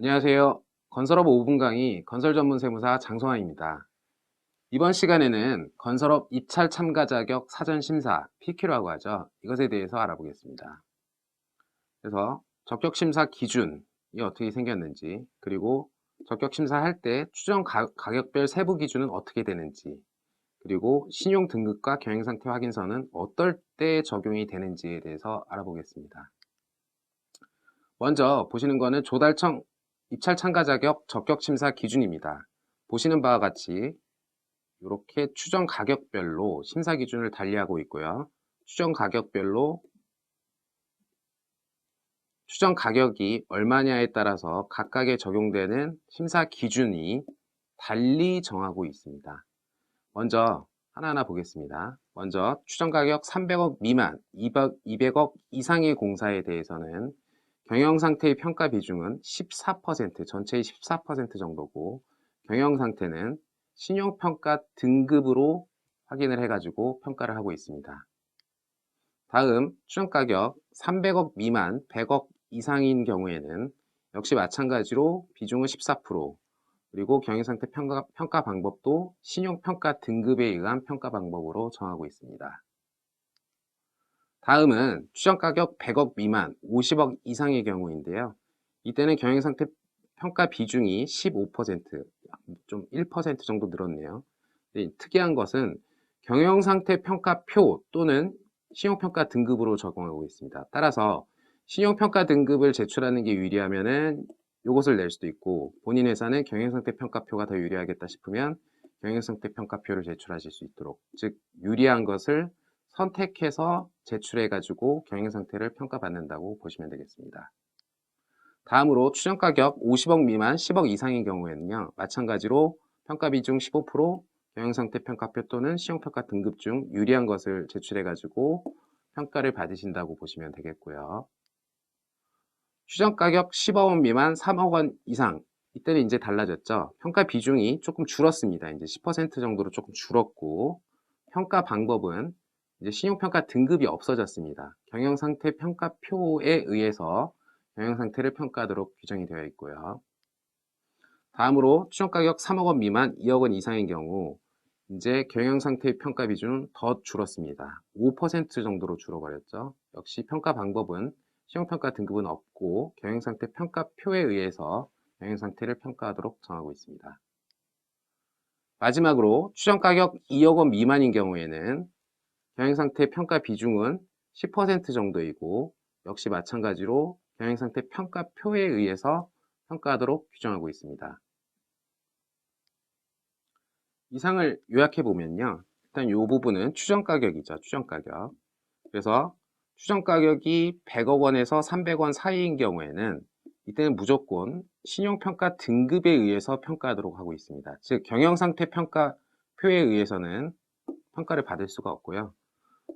안녕하세요. 건설업 5분 강의 건설 전문 세무사 장성환입니다. 이번 시간에는 건설업 입찰 참가 자격 사전 심사 PQ라고 하죠. 이것에 대해서 알아보겠습니다. 그래서 적격 심사 기준이 어떻게 생겼는지, 그리고 적격 심사할 때 추정 가격별 세부 기준은 어떻게 되는지, 그리고 신용 등급과 경영 상태 확인서는 어떨 때 적용이 되는지에 대해서 알아보겠습니다. 먼저 보시는 거는 조달청 입찰 참가 자격 적격 심사 기준입니다. 보시는 바와 같이 이렇게 추정 가격별로 심사 기준을 달리하고 있고요. 추정 가격별로 추정 가격이 얼마냐에 따라서 각각에 적용되는 심사 기준이 달리 정하고 있습니다. 먼저 하나하나 보겠습니다. 먼저 추정 가격 300억 미만, 200억 이상의 공사에 대해서는 경영상태의 평가 비중은 14%, 전체의 14% 정도고, 경영상태는 신용평가 등급으로 확인을 해가지고 평가를 하고 있습니다. 다음 추정가격 300억 미만, 100억 이상인 경우에는 역시 마찬가지로 비중은 14%, 그리고 경영상태 평가 방법도 신용평가 등급에 의한 평가 방법으로 정하고 있습니다. 다음은 추정가격 100억 미만, 50억 이상의 경우인데요. 이때는 경영상태 평가 비중이 15%, 좀 1% 정도 늘었네요. 특이한 것은 경영상태 평가표 또는 신용평가 등급으로 적용하고 있습니다. 따라서 신용평가 등급을 제출하는 게 유리하면은 이것을 낼 수도 있고, 본인 회사는 경영상태 평가표가 더 유리하겠다 싶으면 경영상태 평가표를 제출하실 수 있도록, 즉 유리한 것을 선택해서 제출해가지고 경영상태를 평가받는다고 보시면 되겠습니다. 다음으로 추정가격 50억 미만, 10억 이상인 경우에는요, 마찬가지로 평가비중 15%, 경영상태 평가표 또는 신용평가 등급 중 유리한 것을 제출해가지고 평가를 받으신다고 보시면 되겠고요. 추정가격 10억 원 미만, 3억 원 이상, 이때는 이제 달라졌죠. 평가 비중이 조금 줄었습니다. 이제 10% 정도로 조금 줄었고, 평가 방법은 이제 신용평가 등급이 없어졌습니다. 경영상태 평가표에 의해서 경영상태를 평가하도록 규정이 되어 있고요. 다음으로 추정가격 3억 원 미만, 2억 원 이상인 경우 이제 경영상태 평가 비중은 더 줄었습니다. 5% 정도로 줄어버렸죠. 역시 평가 방법은 신용평가 등급은 없고 경영상태 평가표에 의해서 경영상태를 평가하도록 정하고 있습니다. 마지막으로 추정가격 2억 원 미만인 경우에는 경영상태 평가 비중은 10% 정도이고, 역시 마찬가지로 경영상태 평가표에 의해서 평가하도록 규정하고 있습니다. 이상을 요약해 보면요, 일단 이 부분은 추정가격이죠. 추정가격. 그래서 추정가격이 100억 원에서 300원 사이인 경우에는 이때는 무조건 신용평가 등급에 의해서 평가하도록 하고 있습니다. 즉 경영상태 평가표에 의해서는 평가를 받을 수가 없고요.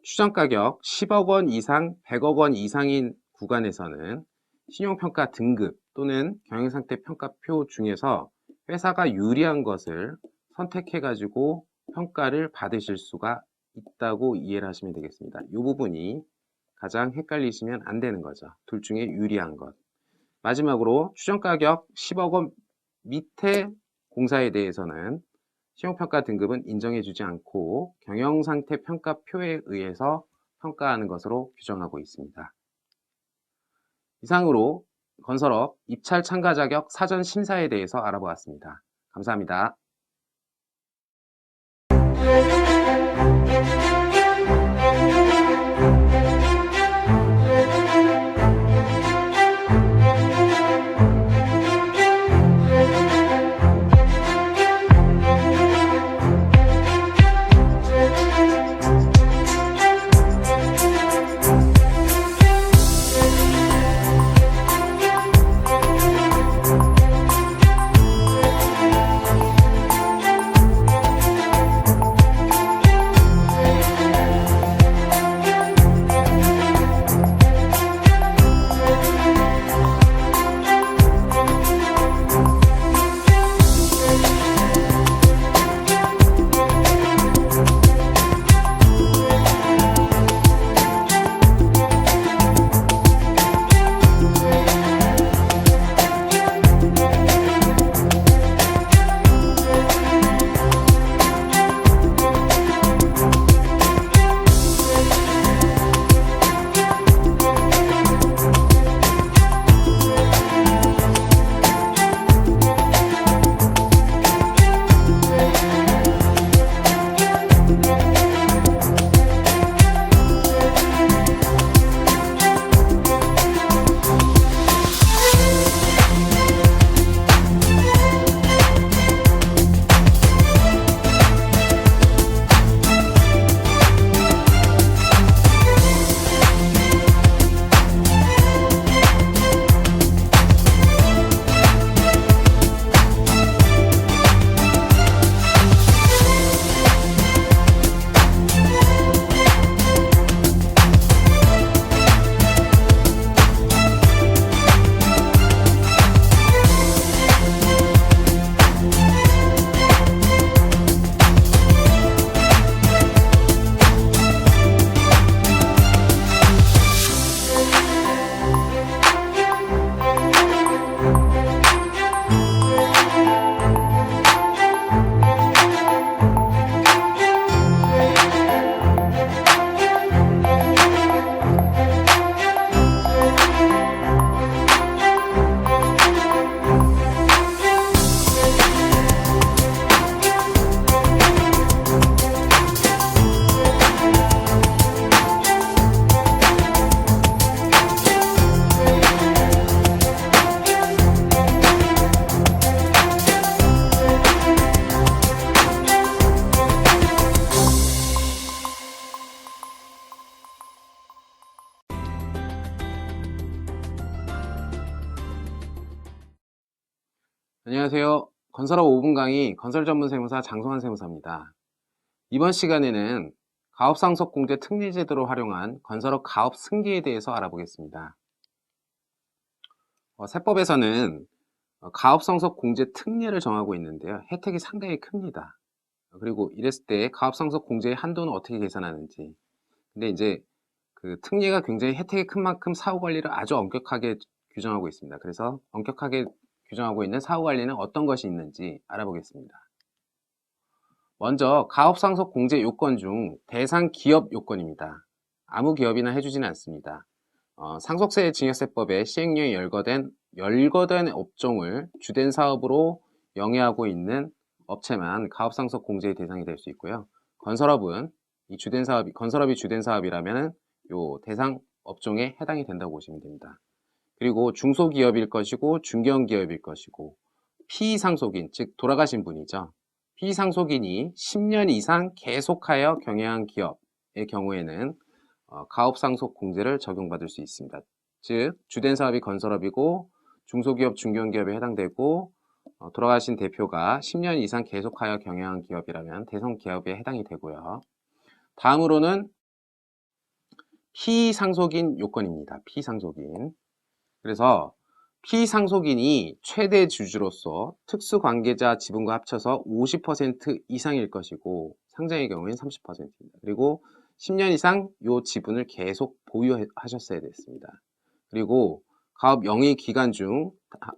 추정가격 10억 원 이상, 100억 원 이상인 구간에서는 신용평가 등급 또는 경영상태 평가표 중에서 회사가 유리한 것을 선택해가지고 평가를 받으실 수가 있다고 이해를 하시면 되겠습니다. 이 부분이 가장 헷갈리시면 안 되는 거죠. 둘 중에 유리한 것. 마지막으로 추정가격 10억 원 밑에 공사에 대해서는 신용평가 등급은 인정해주지 않고 경영상태 평가표에 의해서 평가하는 것으로 규정하고 있습니다. 이상으로 건설업 입찰 참가 자격 사전 심사에 대해서 알아보았습니다. 감사합니다. 안녕하세요. 건설업 5분 강의 건설 전문 세무사 장성환 세무사입니다. 이번 시간에는 가업상속공제 특례제도를 활용한 건설업 가업 승계에 대해서 알아보겠습니다. 세법에서는 가업상속공제 특례를 정하고 있는데요. 혜택이 상당히 큽니다. 그리고 이랬을 때 가업상속공제의 한도는 어떻게 계산하는지. 근데 이제 그 특례가 굉장히 혜택이 큰 만큼 사후관리를 아주 엄격하게 규정하고 있습니다. 그래서 엄격하게 규정하고 있는 사후관리는 어떤 것이 있는지 알아보겠습니다. 먼저 가업상속 공제 요건 중 대상 기업 요건입니다. 아무 기업이나 해주지는 않습니다. 상속세 증여세법에 시행령이 열거된 업종을 주된 사업으로 영위하고 있는 업체만 가업상속 공제의 대상이 될 수 있고요. 건설업은 건설업이 주된 사업이라면 요 대상 업종에 해당이 된다고 보시면 됩니다. 그리고 중소기업일 것이고 중견기업일 것이고 피상속인, 즉 돌아가신 분이죠. 피상속인이 10년 이상 계속하여 경영한 기업의 경우에는 가업상속 공제를 적용받을 수 있습니다. 즉 주된 사업이 건설업이고 중소기업, 중견기업에 해당되고 돌아가신 대표가 10년 이상 계속하여 경영한 기업이라면 대상 기업에 해당이 되고요. 다음으로는 피상속인 요건입니다. 피상속인. 그래서 피상속인이 최대 주주로서 특수관계자 지분과 합쳐서 50% 이상일 것이고 상장의 경우에는 30%입니다. 그리고 10년 이상 이 지분을 계속 보유하셨어야 됐습니다. 그리고 가업 영위 기간 중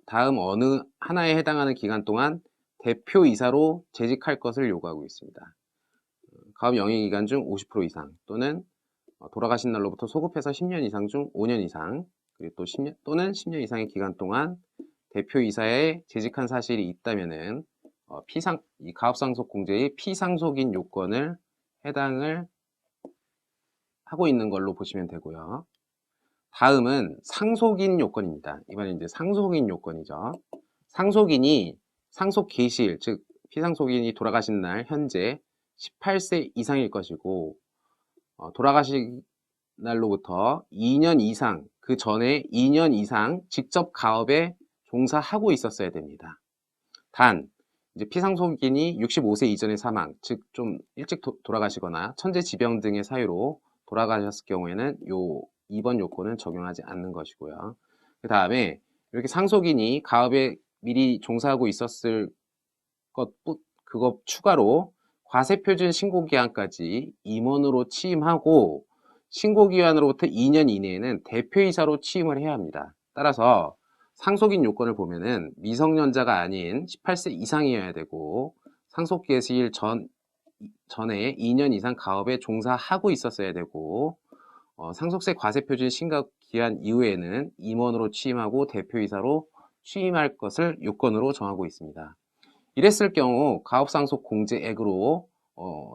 다음 어느 하나에 해당하는 기간 동안 대표이사로 재직할 것을 요구하고 있습니다. 가업 영위 기간 중 50% 이상 또는 돌아가신 날로부터 소급해서 10년 이상 중 5년 이상 그리고 또 10년 또는 10년 이상의 기간 동안 대표이사에 재직한 사실이 있다면은 이 가업상속 공제의 피상속인 요건을 해당을 하고 있는 걸로 보시면 되고요. 다음은 상속인 요건입니다. 이번엔 이제 상속인 요건이죠. 상속인이 상속 개시일, 즉 피상속인이 돌아가신 날 현재 18세 이상일 것이고 돌아가신 날로부터 2년 이상, 그 전에 2년 이상 직접 가업에 종사하고 있었어야 됩니다. 단, 이제 피상속인이 65세 이전의 사망, 즉 좀 일찍 돌아가시거나 천재지병 등의 사유로 돌아가셨을 경우에는 요 2번 요건은 적용하지 않는 것이고요. 그 다음에 이렇게 상속인이 가업에 미리 종사하고 있었을 그거 추가로 과세표준 신고기한까지 임원으로 취임하고 신고기한으로부터 2년 이내에는 대표이사로 취임을 해야 합니다. 따라서 상속인 요건을 보면은 미성년자가 아닌 18세 이상이어야 되고 상속 개시일 전에 2년 이상 가업에 종사하고 있었어야 되고 상속세 과세표준 신고기한 이후에는 임원으로 취임하고 대표이사로 취임할 것을 요건으로 정하고 있습니다. 이랬을 경우 가업상속공제액으로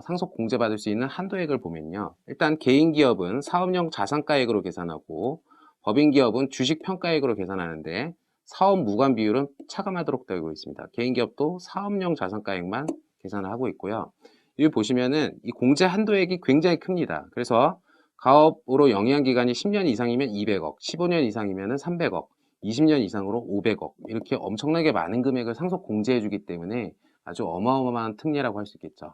상속공제받을 수 있는 한도액을 보면요. 일단 개인기업은 사업용 자산가액으로 계산하고 법인기업은 주식평가액으로 계산하는데 사업 무관 비율은 차감하도록 되어 있습니다. 개인기업도 사업용 자산가액만 계산을 하고 있고요. 여기 보시면은 이 공제 한도액이 굉장히 큽니다. 그래서 가업으로 영위한 기간이 10년 이상이면 200억, 15년 이상이면 300억, 20년 이상으로 500억 이렇게 엄청나게 많은 금액을 상속 공제해 주기 때문에 아주 어마어마한 특례라고 할 수 있겠죠.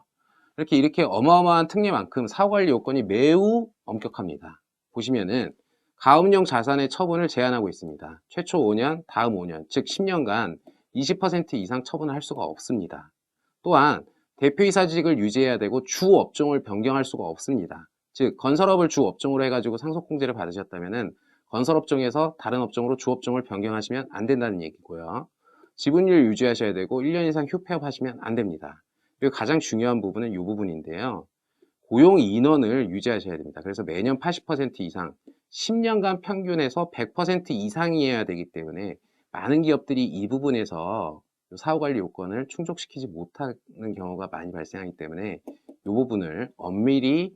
이렇게 어마어마한 특례만큼 사후관리 요건이 매우 엄격합니다. 보시면은 가업용 자산의 처분을 제한하고 있습니다. 최초 5년, 다음 5년, 즉 10년간 20% 이상 처분을 할 수가 없습니다. 또한 대표이사직을 유지해야 되고 주 업종을 변경할 수가 없습니다. 즉 건설업을 주 업종으로 해가지고 상속공제를 받으셨다면은 건설업종에서 다른 업종으로 주업종을 변경하시면 안 된다는 얘기고요. 지분율 유지하셔야 되고 1년 이상 휴폐업 하시면 안 됩니다. 그리고 가장 중요한 부분은 이 부분인데요. 고용 인원을 유지하셔야 됩니다. 그래서 매년 80% 이상, 10년간 평균에서 100% 이상이어야 되기 때문에 많은 기업들이 이 부분에서 사후관리 요건을 충족시키지 못하는 경우가 많이 발생하기 때문에 이 부분을 엄밀히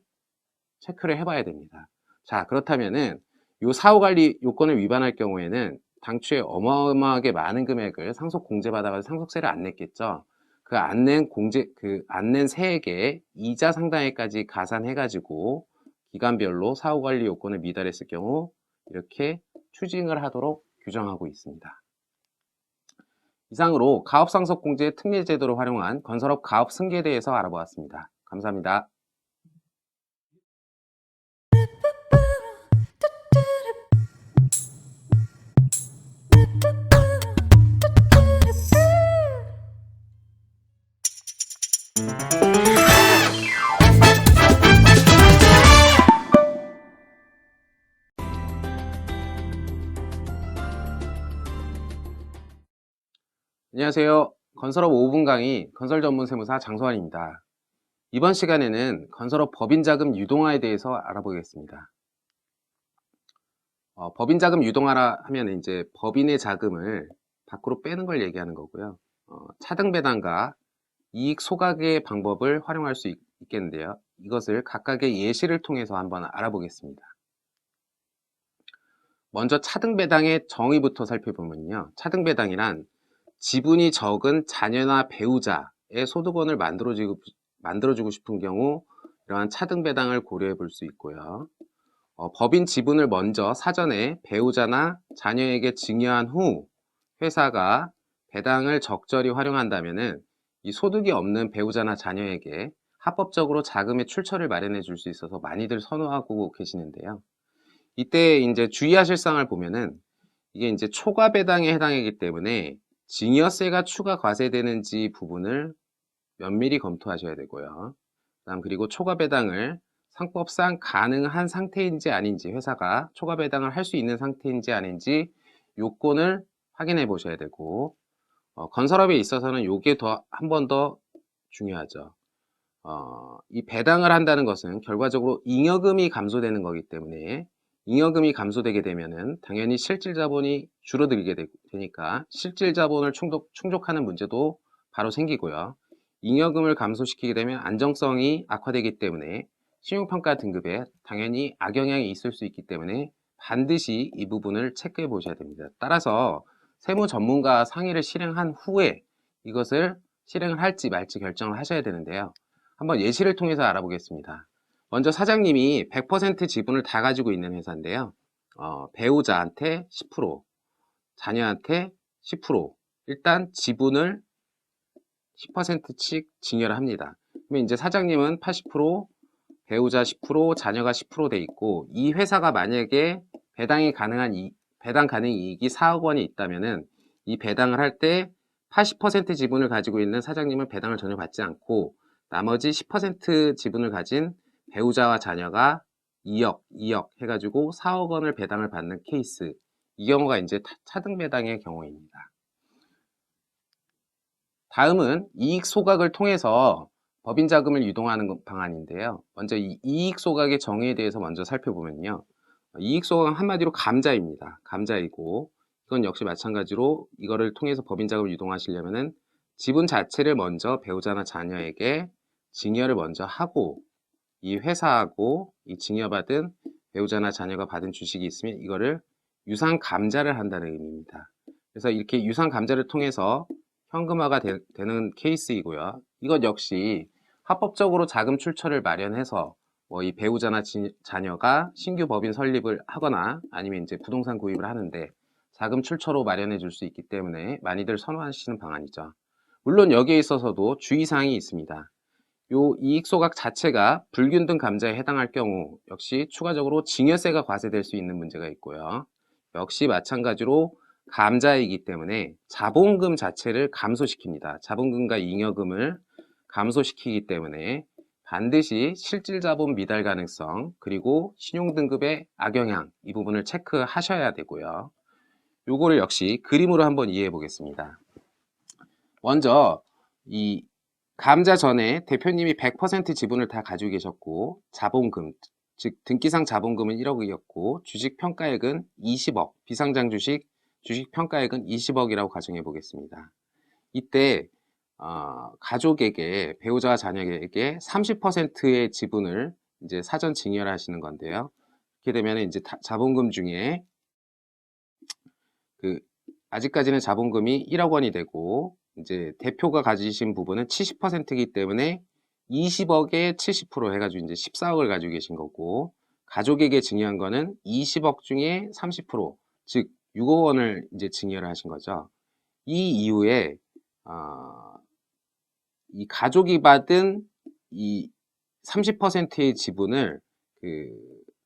체크를 해봐야 됩니다. 자, 그렇다면은 이 사후관리 요건을 위반할 경우에는 당초에 어마어마하게 많은 금액을 상속 공제받아가지고 상속세를 안 냈겠죠. 그 안 낸 세액에 이자 상당액까지 가산해가지고 기간별로 사후관리 요건을 미달했을 경우 이렇게 추징을 하도록 규정하고 있습니다. 이상으로 가업상속공제 특례제도를 활용한 건설업 가업 승계에 대해서 알아보았습니다. 감사합니다. 안녕하세요. 건설업 5분 강의 건설전문세무사 장소환입니다. 이번 시간에는 건설업 법인자금 유동화에 대해서 알아보겠습니다. 법인자금 유동화라 하면 이제 법인의 자금을 밖으로 빼는 걸 얘기하는 거고요. 차등배당과 이익 소각의 방법을 활용할 수 있겠는데요. 이것을 각각의 예시를 통해서 한번 알아보겠습니다. 먼저 차등배당의 정의부터 살펴보면요. 차등배당이란 지분이 적은 자녀나 배우자의 소득원을 만들어주고 싶은 경우 이러한 차등배당을 고려해 볼 수 있고요. 법인 지분을 먼저 사전에 배우자나 자녀에게 증여한 후 회사가 배당을 적절히 활용한다면은 이 소득이 없는 배우자나 자녀에게 합법적으로 자금의 출처를 마련해 줄 수 있어서 많이들 선호하고 계시는데요. 이때 이제 주의하실 사항을 보면은 이게 이제 초과 배당에 해당이기 때문에 증여세가 추가 과세되는지 부분을 면밀히 검토하셔야 되고요. 그리고 초과 배당을 상법상 가능한 상태인지 아닌지, 회사가 초과 배당을 할 수 있는 상태인지 아닌지 요건을 확인해 보셔야 되고, 건설업에 있어서는 요게 한 번 더 중요하죠. 이 배당을 한다는 것은 결과적으로 잉여금이 감소되는 거기 때문에 잉여금이 감소되게 되면은 당연히 실질 자본이 줄어들게 되니까 실질 자본을 충족하는 문제도 바로 생기고요. 잉여금을 감소시키게 되면 안정성이 악화되기 때문에 신용평가 등급에 당연히 악영향이 있을 수 있기 때문에 반드시 이 부분을 체크해 보셔야 됩니다. 따라서 세무 전문가 상의를 실행한 후에 이것을 실행을 할지 말지 결정을 하셔야 되는데요. 한번 예시를 통해서 알아보겠습니다. 먼저 사장님이 100% 지분을 다 가지고 있는 회사인데요. 배우자한테 10%, 자녀한테 10%, 일단 지분을 10%씩 증여를 합니다. 그러면 이제 사장님은 80%, 배우자 10%, 자녀가 10%돼 있고, 이 회사가 만약에 배당 가능 이익이 4억 원이 있다면은 이 배당을 할 때 80% 지분을 가지고 있는 사장님은 배당을 전혀 받지 않고 나머지 10% 지분을 가진 배우자와 자녀가 2억 해가지고 4억 원을 배당을 받는 케이스. 이 경우가 이제 차등 배당의 경우입니다. 다음은 이익 소각을 통해서 법인 자금을 유동하는 방안인데요. 먼저 이 이익 소각의 정의에 대해서 먼저 살펴보면요. 이익 소각은 한마디로 감자입니다. 감자이고 이건 역시 마찬가지로 이거를 통해서 법인 자금을 유동하시려면은 지분 자체를 먼저 배우자나 자녀에게 증여를 먼저 하고 이 회사하고 이 증여받은 배우자나 자녀가 받은 주식이 있으면 이거를 유상 감자를 한다는 의미입니다. 그래서 이렇게 유상 감자를 통해서 현금화가 되는 케이스이고요. 이것 역시 합법적으로 자금 출처를 마련해서 이 배우자나 자녀가 신규 법인 설립을 하거나 아니면 이제 부동산 구입을 하는데 자금 출처로 마련해 줄 수 있기 때문에 많이들 선호하시는 방안이죠. 물론 여기에 있어서도 주의사항이 있습니다. 요 이익 소각 자체가 불균등 감자에 해당할 경우 역시 추가적으로 증여세가 과세될 수 있는 문제가 있고요. 역시 마찬가지로 감자이기 때문에 자본금 자체를 감소시킵니다. 자본금과 잉여금을 감소시키기 때문에 반드시 실질 자본 미달 가능성 그리고 신용등급의 악영향 이 부분을 체크하셔야 되고요. 요거를 역시 그림으로 한번 이해해 보겠습니다. 먼저 이 감자 전에 대표님이 100% 지분을 다 가지고 계셨고 자본금, 즉 등기상 자본금은 1억이었고 주식 평가액은 20억, 비상장 주식 평가액은 20억이라고 가정해 보겠습니다. 이때 가족에게 배우자와 자녀에게 30%의 지분을 이제 사전 증여를 하시는 건데요. 이렇게 되면 이제 자본금 중에 아직까지는 자본금이 1억 원이 되고 이제 대표가 가지신 부분은 70%이기 때문에 20억에 70% 해가지고 이제 14억을 가지고 계신 거고 가족에게 증여한 거는 20억 중에 30%, 즉 6억 원을 이제 증여를 하신 거죠. 이 이후에 이 가족이 받은 이 30%의 지분을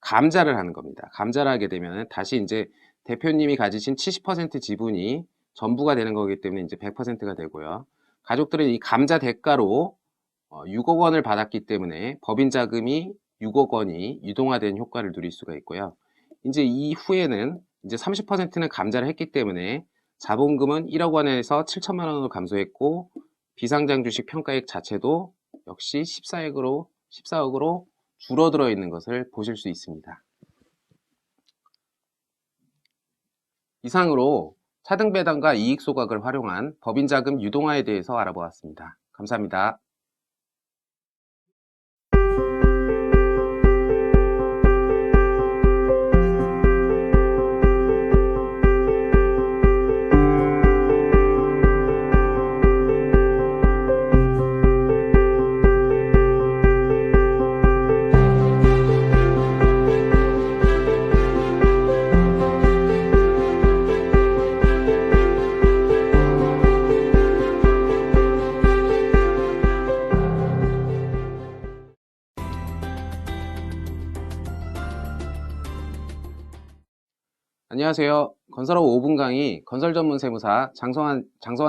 감자를 하는 겁니다. 감자를 하게 되면 다시 이제 대표님이 가지신 70% 지분이 전부가 되는 거기 때문에 이제 100%가 되고요. 가족들은 이 감자 대가로 6억 원을 받았기 때문에 법인 자금이 6억 원이 유동화된 효과를 누릴 수가 있고요. 이제 이후에는 이제 30%는 감자를 했기 때문에 자본금은 1억 원에서 7천만 원으로 감소했고 비상장 주식 평가액 자체도 역시 14억으로 줄어들어 있는 것을 보실 수 있습니다. 이상으로 차등 배당과 이익 소각을 활용한 법인 자금 유동화에 대해서 알아보았습니다. 감사합니다. 안녕하세요. 건설업 5분 강의 건설 전문 세무사 장성환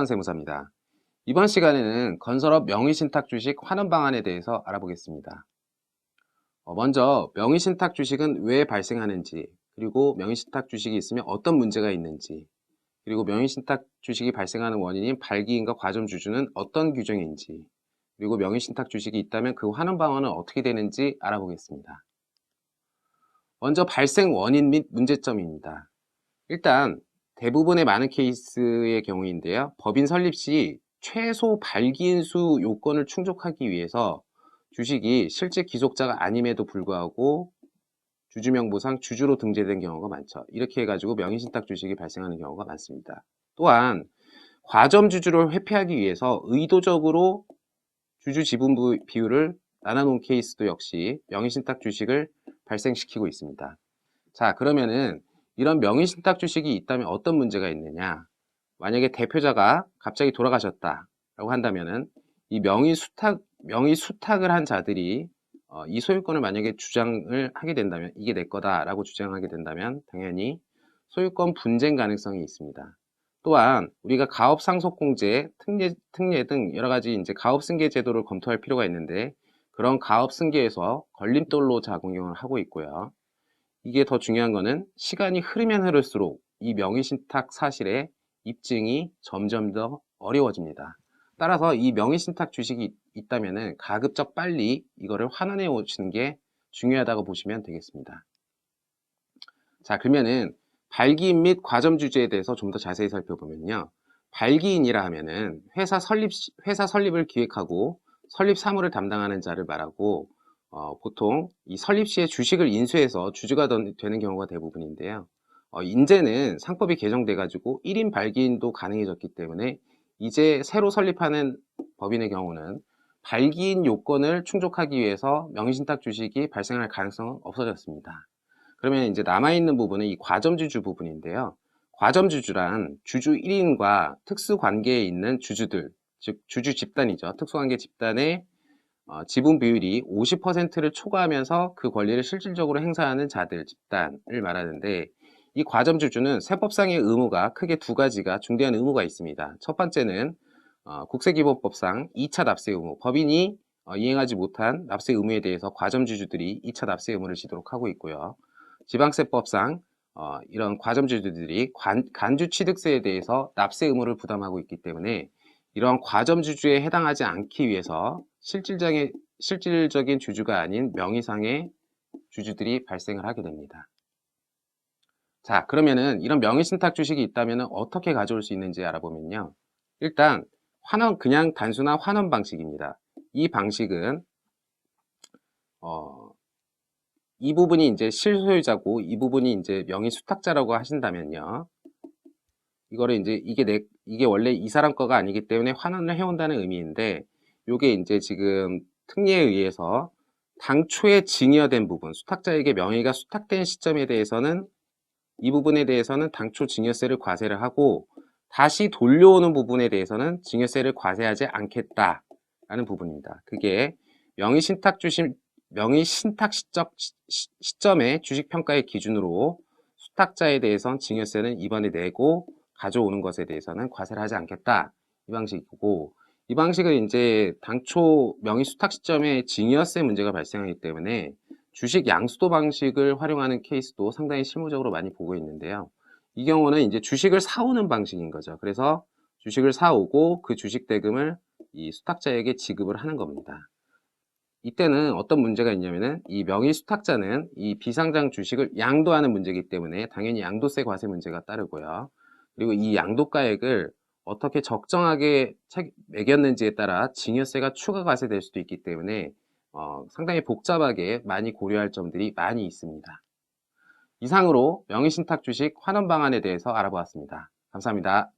세무사입니다. 이번 시간에는 건설업 명의신탁 주식 환원 방안에 대해서 알아보겠습니다. 먼저 명의신탁 주식은 왜 발생하는지, 그리고 명의신탁 주식이 있으면 어떤 문제가 있는지, 그리고 명의신탁 주식이 발생하는 원인인 발기인과 과점주주는 어떤 규정인지, 그리고 명의신탁 주식이 있다면 그 환원 방안은 어떻게 되는지 알아보겠습니다. 먼저 발생 원인 및 문제점입니다. 일단 대부분의 많은 케이스의 경우인데요. 법인 설립 시 최소 발기인수 요건을 충족하기 위해서 주식이 실제 귀속자가 아님에도 불구하고 주주명부상 주주로 등재된 경우가 많죠. 이렇게 해가지고 명의신탁 주식이 발생하는 경우가 많습니다. 또한 과점주주를 회피하기 위해서 의도적으로 주주 지분 비율을 나눠놓은 케이스도 역시 명의신탁 주식을 발생시키고 있습니다. 자, 그러면은 이런 명의신탁 주식이 있다면 어떤 문제가 있느냐? 만약에 대표자가 갑자기 돌아가셨다라고 한다면은 이 명의수탁을 한 자들이 이 소유권을 만약에 주장을 하게 된다면, 이게 내 거다라고 주장하게 된다면 당연히 소유권 분쟁 가능성이 있습니다. 또한 우리가 가업상속공제, 특례 등 여러 가지 이제 가업승계 제도를 검토할 필요가 있는데, 그런 가업승계에서 걸림돌로 작용을 하고 있고요. 이게 더 중요한 거는 시간이 흐르면 흐를수록 이 명의신탁 사실의 입증이 점점 더 어려워집니다. 따라서 이 명의신탁 주식이 있다면 가급적 빨리 이거를 환원해 오시는 게 중요하다고 보시면 되겠습니다. 자, 그러면은 발기인 및 과점주주에 대해서 좀 더 자세히 살펴보면요. 발기인이라 하면은 회사 설립을 기획하고 설립 사무를 담당하는 자를 말하고, 보통 이 설립 시에 주식을 인수해서 주주가 되는 경우가 대부분인데요. 이제는 상법이 개정돼 가지고 1인 발기인도 가능해졌기 때문에 이제 새로 설립하는 법인의 경우는 발기인 요건을 충족하기 위해서 명의신탁 주식이 발생할 가능성은 없어졌습니다. 그러면 이제 남아있는 부분은 이 과점주주 부분인데요. 과점주주란 주주 1인과 특수관계에 있는 주주들, 즉 주주 집단이죠. 특수관계 집단의 지분 비율이 50%를 초과하면서 그 권리를 실질적으로 행사하는 자들, 집단을 말하는데, 이 과점주주는 세법상의 의무가 크게 두 가지가 중대한 의무가 있습니다. 첫 번째는 국세기본법상 2차 납세 의무, 법인이 이행하지 못한 납세 의무에 대해서 과점주주들이 2차 납세 의무를 지도록 하고 있고요. 지방세법상 이런 과점주주들이 간주취득세에 대해서 납세 의무를 부담하고 있기 때문에 이러한 과점주주에 해당하지 않기 위해서 실질적인 주주가 아닌 명의상의 주주들이 발생을 하게 됩니다. 자, 그러면은 이런 명의신탁 주식이 있다면 어떻게 가져올 수 있는지 알아보면요. 일단 그냥 단순한 환원 방식입니다. 이 방식은 이 부분이 이제 실소유자고 이 부분이 이제 명의수탁자라고 하신다면요. 이거를 이제 이게 원래 이 사람 거가 아니기 때문에 환원을 해온다는 의미인데, 요게 이제 지금 특례에 의해서 당초에 증여된 부분, 수탁자에게 명의가 수탁된 시점에 대해서는 이 부분에 대해서는 당초 증여세를 과세를 하고, 다시 돌려오는 부분에 대해서는 증여세를 과세하지 않겠다라는 부분입니다. 그게 명의신탁 시점의 주식평가의 기준으로 수탁자에 대해서는 증여세는 이번에 내고 가져오는 것에 대해서는 과세를 하지 않겠다, 이 방식이고, 이 방식은 이제 당초 명의수탁 시점에 증여세 문제가 발생하기 때문에 주식 양수도 방식을 활용하는 케이스도 상당히 실무적으로 많이 보고 있는데요. 이 경우는 이제 주식을 사오는 방식인 거죠. 그래서 주식을 사오고 그 주식 대금을 이 수탁자에게 지급을 하는 겁니다. 이때는 어떤 문제가 있냐면은 이 명의 수탁자는 이 비상장 주식을 양도하는 문제이기 때문에 당연히 양도세 과세 문제가 따르고요. 그리고 이 양도가액을 어떻게 적정하게 매겼는지에 따라 증여세가 추가 과세될 수도 있기 때문에 상당히 복잡하게 많이 고려할 점들이 많이 있습니다. 이상으로 명의신탁 주식 환원 방안에 대해서 알아보았습니다. 감사합니다.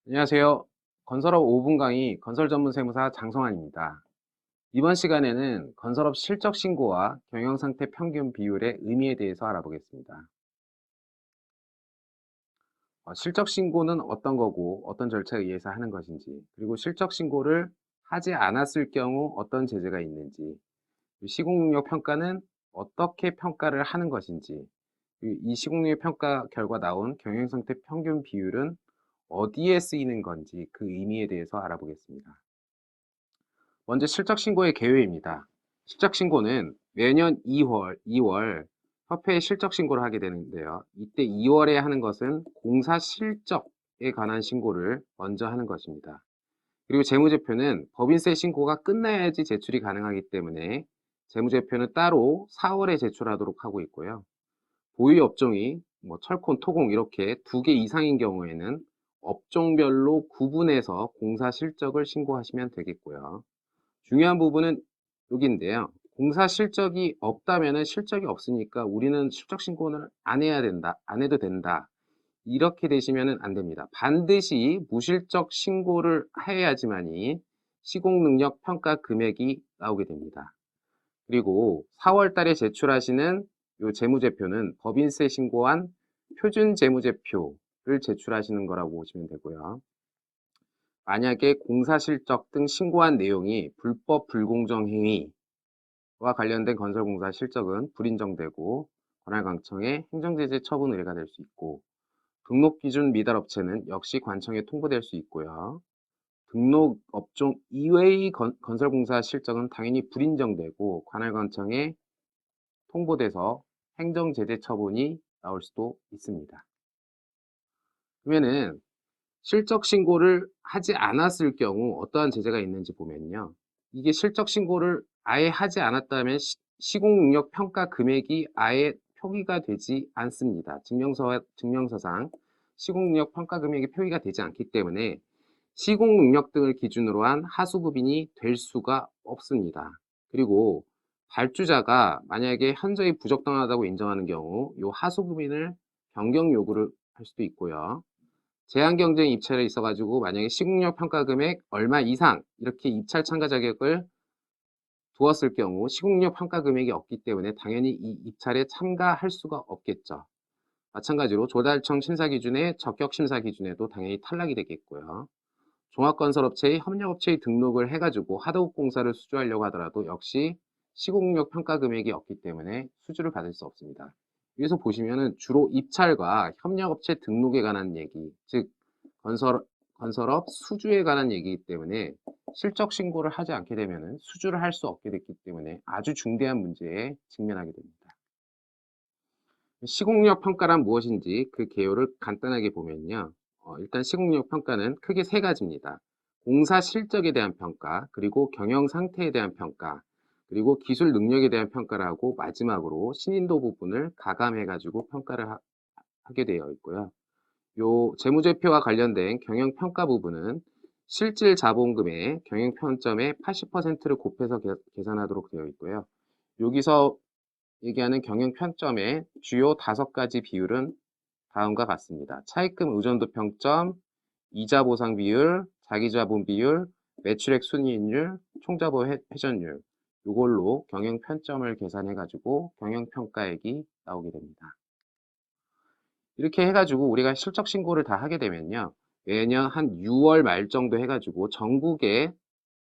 안녕하세요. 건설업 5분 강의 건설전문세무사 장성환입니다. 이번 시간에는 건설업 실적 신고와 경영상태 평균 비율의 의미에 대해서 알아보겠습니다. 실적 신고는 어떤 거고 어떤 절차에 의해서 하는 것인지, 그리고 실적 신고를 하지 않았을 경우 어떤 제재가 있는지, 시공능력 평가는 어떻게 평가를 하는 것인지, 이 시공능력 평가 결과 나온 경영상태 평균 비율은 어디에 쓰이는 건지 그 의미에 대해서 알아보겠습니다. 먼저 실적신고의 개요입니다. 실적신고는 매년 2월 협회에 실적신고를 하게 되는데요. 이때 2월에 하는 것은 공사 실적에 관한 신고를 먼저 하는 것입니다. 그리고 재무제표는 법인세 신고가 끝나야지 제출이 가능하기 때문에 재무제표는 따로 4월에 제출하도록 하고 있고요. 보유 업종이 철콘, 토공 이렇게 2개 이상인 경우에는 업종별로 구분해서 공사 실적을 신고하시면 되겠고요. 중요한 부분은 여기인데요. 공사 실적이 없다면 실적이 없으니까 우리는 실적 신고는 안 해야 된다, 안 해도 된다, 이렇게 되시면 안 됩니다. 반드시 무실적 신고를 해야지만이 시공능력 평가 금액이 나오게 됩니다. 그리고 4월 달에 제출하시는 이 재무제표는 법인세 신고한 표준 재무제표를 제출하시는 거라고 보시면 되고요. 만약에 공사실적 등 신고한 내용이 불법 불공정 행위와 관련된 건설공사 실적은 불인정되고 관할관청에 행정제재 처분 의뢰가 될 수 있고, 등록기준 미달 업체는 역시 관청에 통보될 수 있고요. 등록 업종 이외의 건설공사 실적은 당연히 불인정되고 관할관청에 통보돼서 행정제재 처분이 나올 수도 있습니다. 그러면은 실적 신고를 하지 않았을 경우 어떠한 제재가 있는지 보면요. 이게 실적 신고를 아예 하지 않았다면 시공능력 평가 금액이 아예 표기가 되지 않습니다. 증명서상 시공능력 평가 금액이 표기가 되지 않기 때문에 시공능력 등을 기준으로 한 하수급인이 될 수가 없습니다. 그리고 발주자가 만약에 현저히 부적당하다고 인정하는 경우 이 하수급인을 변경 요구를 할 수도 있고요. 제한경쟁 입찰에 있어가지고 만약에 시공력 평가 금액 얼마 이상 이렇게 입찰 참가 자격을 두었을 경우 시공력 평가 금액이 없기 때문에 당연히 이 입찰에 참가할 수가 없겠죠. 마찬가지로 조달청 심사 기준의 적격 심사 기준에도 당연히 탈락이 되겠고요. 종합건설업체의 협력업체의 등록을 해가지고 하도급 공사를 수주하려고 하더라도 역시 시공력 평가 금액이 없기 때문에 수주를 받을 수 없습니다. 여기서 보시면은 주로 입찰과 협력업체 등록에 관한 얘기, 즉 건설업 수주에 관한 얘기이기 때문에 실적 신고를 하지 않게 되면은 수주를 할 수 없게 됐기 때문에 아주 중대한 문제에 직면하게 됩니다. 시공력 평가란 무엇인지 그 개요를 간단하게 보면요. 일단 시공력 평가는 크게 세 가지입니다. 공사 실적에 대한 평가, 그리고 경영 상태에 대한 평가, 그리고 기술 능력에 대한 평가를 하고 마지막으로 신인도 부분을 가감해가지고 평가를 하게 되어 있고요. 요 재무제표와 관련된 경영 평가 부분은 실질 자본금의 경영편점의 80%를 곱해서 계산하도록 되어 있고요. 여기서 얘기하는 경영편점의 주요 5가지 비율은 다음과 같습니다. 차입금 의존도 평점, 이자 보상 비율, 자기자본 비율, 매출액 순이익률, 총자본 회전율, 이걸로 경영편점을 계산해가지고 경영평가액이 나오게 됩니다. 이렇게 해가지고 우리가 실적 신고를 다 하게 되면요, 매년 한 6월 말 정도 해가지고 전국의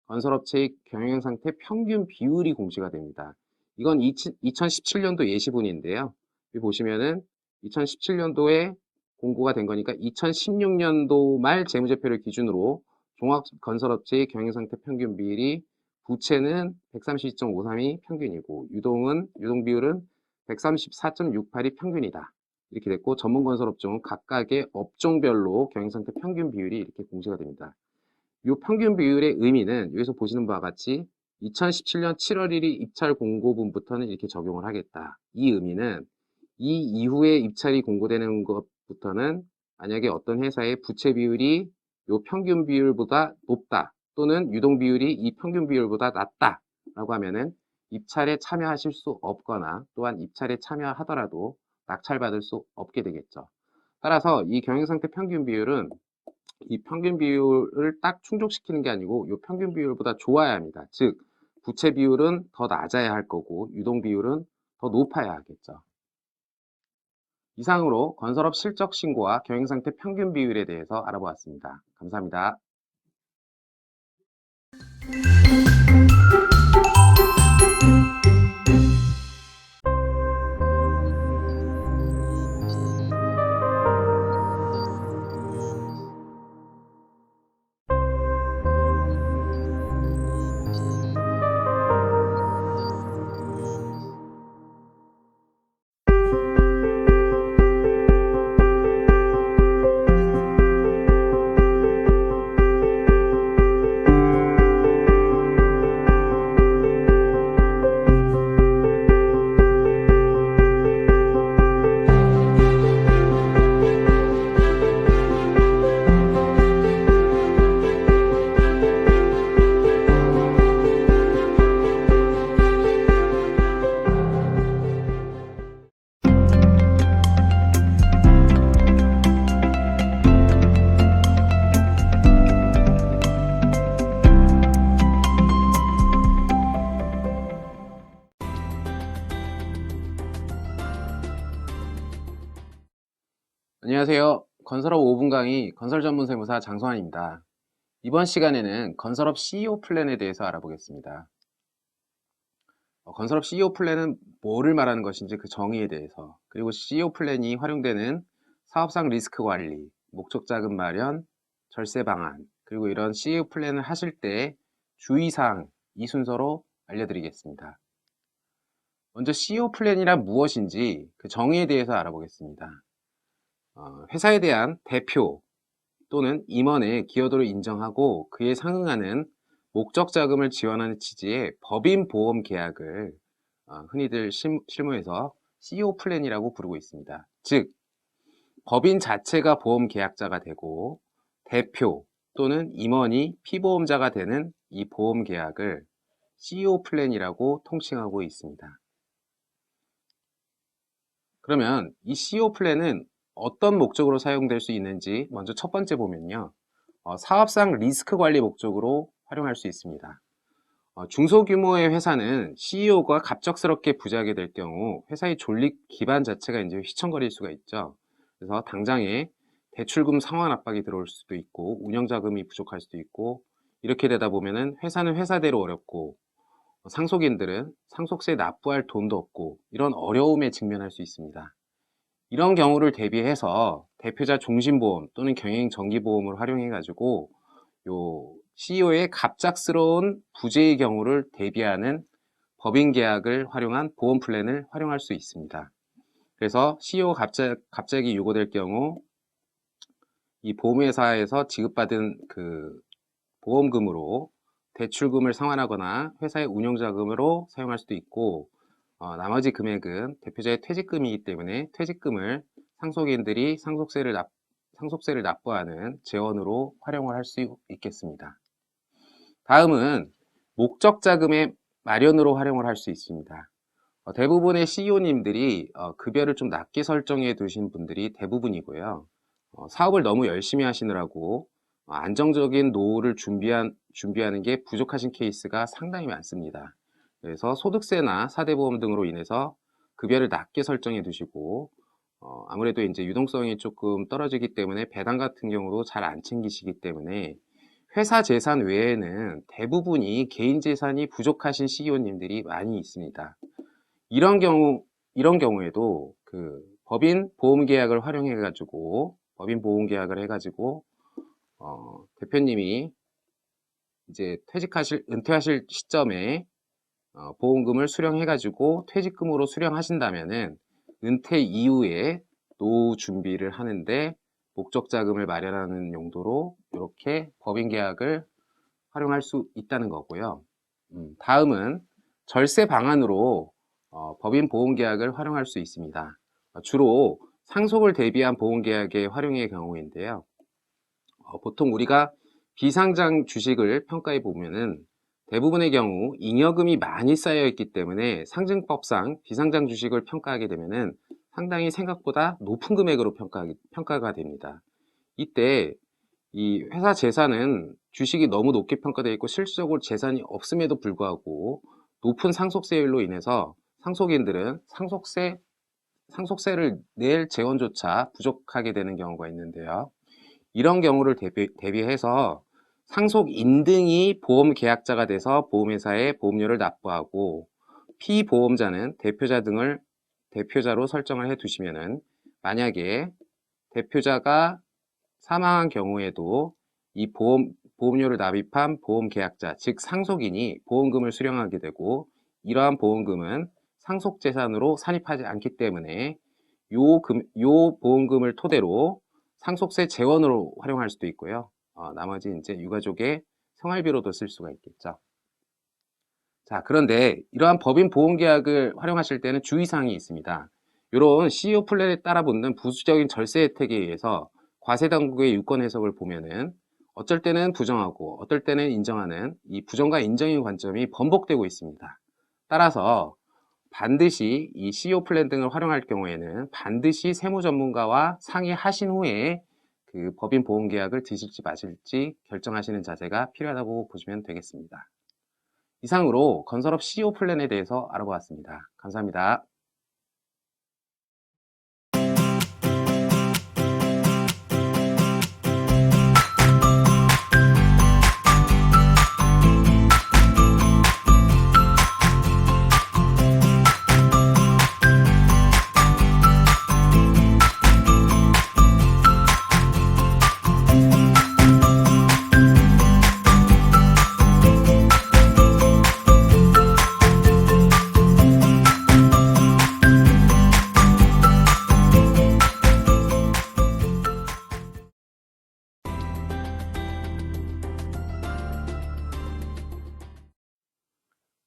건설업체의 경영상태 평균 비율이 공시가 됩니다. 이건 2017년도 예시분인데요. 여기 보시면은 2017년도에 공고가 된 거니까 2016년도 말 재무제표를 기준으로 종합건설업체의 경영상태 평균 비율이 부채는 132.53이 평균이고 유동비율은 134.68이 평균이다. 이렇게 됐고 전문건설업종은 각각의 업종별로 경영상태 평균 비율이 이렇게 공시가 됩니다. 이 평균 비율의 의미는 여기서 보시는 바와 같이 2017년 7월 1일 입찰 공고분부터는 이렇게 적용을 하겠다. 이 의미는 이 이후에 입찰이 공고되는 것부터는 만약에 어떤 회사의 부채 비율이 이 평균 비율보다 높다 또는 유동 비율이 이 평균 비율보다 낮다 라고 하면은 입찰에 참여하실 수 없거나 또한 입찰에 참여하더라도 낙찰받을 수 없게 되겠죠. 따라서 이 경영상태 평균 비율은 이 평균 비율을 딱 충족시키는 게 아니고 이 평균 비율보다 좋아야 합니다. 즉 부채 비율은 더 낮아야 할 거고 유동 비율은 더 높아야 하겠죠. 이상으로 건설업 실적 신고와 경영상태 평균 비율에 대해서 알아보았습니다. 감사합니다. 안녕하세요. 건설업 5분 강의 건설전문세무사 장성환입니다. 이번 시간에는 건설업 CEO 플랜에 대해서 알아보겠습니다. 건설업 CEO 플랜은 뭐를 말하는 것인지 그 정의에 대해서, 그리고 CEO 플랜이 활용되는 사업상 리스크 관리, 목적 자금 마련, 절세 방안, 그리고 이런 CEO 플랜을 하실 때 주의사항 이 순서로 알려드리겠습니다. 먼저 CEO 플랜이란 무엇인지 그 정의에 대해서 알아보겠습니다. 회사에 대한 대표 또는 임원의 기여도를 인정하고 그에 상응하는 목적 자금을 지원하는 취지의 법인 보험 계약을 흔히들 실무에서 CEO 플랜이라고 부르고 있습니다. 즉, 법인 자체가 보험 계약자가 되고 대표 또는 임원이 피보험자가 되는 이 보험 계약을 CEO 플랜이라고 통칭하고 있습니다. 그러면 이 CEO 플랜은 어떤 목적으로 사용될 수 있는지 먼저 첫 번째 보면요. 사업상 리스크 관리 목적으로 활용할 수 있습니다. 중소규모의 회사는 CEO가 갑작스럽게 부재하게 될 경우 회사의 존립 기반 자체가 이제 휘청거릴 수가 있죠. 그래서 당장에 대출금 상환 압박이 들어올 수도 있고 운영자금이 부족할 수도 있고 이렇게 되다 보면은 회사는 회사대로 어렵고 상속인들은 상속세 납부할 돈도 없고 이런 어려움에 직면할 수 있습니다. 이런 경우를 대비해서 대표자 종신보험 또는 경영 정기보험을 활용해 가지고 요 CEO의 갑작스러운 부재의 경우를 대비하는 법인 계약을 활용한 보험 플랜을 활용할 수 있습니다. 그래서 CEO가 갑자기 요구될 경우 이 보험회사에서 지급받은 그 보험금으로 대출금을 상환하거나 회사의 운영자금으로 사용할 수도 있고 나머지 금액은 대표자의 퇴직금이기 때문에 퇴직금을 상속인들이 상속세를 납부하는 재원으로 활용을 할 수 있겠습니다. 다음은 목적 자금의 마련으로 활용을 할 수 있습니다. 대부분의 CEO님들이 급여를 좀 낮게 설정해 두신 분들이 대부분이고요. 사업을 너무 열심히 하시느라고 안정적인 노후를 준비하는 게 부족하신 케이스가 상당히 많습니다. 그래서 소득세나 사대보험 등으로 인해서 급여를 낮게 설정해 두시고 아무래도 이제 유동성이 조금 떨어지기 때문에 배당 같은 경우도 잘 안 챙기시기 때문에 회사 재산 외에는 대부분이 개인 재산이 부족하신 CEO님들이 많이 있습니다. 이런 경우에도 그 법인 보험 계약을 활용해 가지고 법인 보험 계약을 해가지고 대표님이 이제 은퇴하실 시점에 보험금을 수령해 가지고 퇴직금으로 수령하신다면은 은퇴 이후에 노후 준비를 하는데 목적 자금을 마련하는 용도로 이렇게 법인 계약을 활용할 수 있다는 거고요. 다음은 절세 방안으로 법인 보험 계약을 활용할 수 있습니다. 주로 상속을 대비한 보험 계약의 활용의 경우인데요. 보통 우리가 비상장 주식을 평가해 보면은 대부분의 경우 잉여금이 많이 쌓여 있기 때문에 상증법상 비상장 주식을 평가하게 되면은 상당히 생각보다 높은 금액으로 평가가 됩니다. 이때 이 회사 재산은 주식이 너무 높게 평가되어 있고 실질적으로 재산이 없음에도 불구하고 높은 상속세율로 인해서 상속인들은 상속세를 낼 재원조차 부족하게 되는 경우가 있는데요. 이런 경우를 대비해서 상속인등이 보험 계약자가 돼서 보험회사에 보험료를 납부하고 피보험자는 대표자로 설정을 해 두시면은 만약에 대표자가 사망한 경우에도 이 보험료를 납입한 보험계약자, 즉 상속인이 보험금을 수령하게 되고 이러한 보험금은 상속재산으로 산입하지 않기 때문에 요 보험금을 토대로 상속세 재원으로 활용할 수도 있고요. 나머지 이제 유가족의 생활비로도 쓸 수가 있겠죠. 자, 그런데 이러한 법인 보험계약을 활용하실 때는 주의사항이 있습니다. 이런 CEO 플랜에 따라 붙는 부수적인 절세 혜택에 의해서 과세당국의 유권 해석을 보면은 어쩔 때는 부정하고 어떨 때는 인정하는 이 부정과 인정의 관점이 번복되고 있습니다. 따라서 반드시 이 CEO 플랜 등을 활용할 경우에는 반드시 세무 전문가와 상의하신 후에 그 법인 보험 계약을 드실지 마실지 결정하시는 자세가 필요하다고 보시면 되겠습니다. 이상으로 건설업 CEO 플랜에 대해서 알아보았습니다. 감사합니다.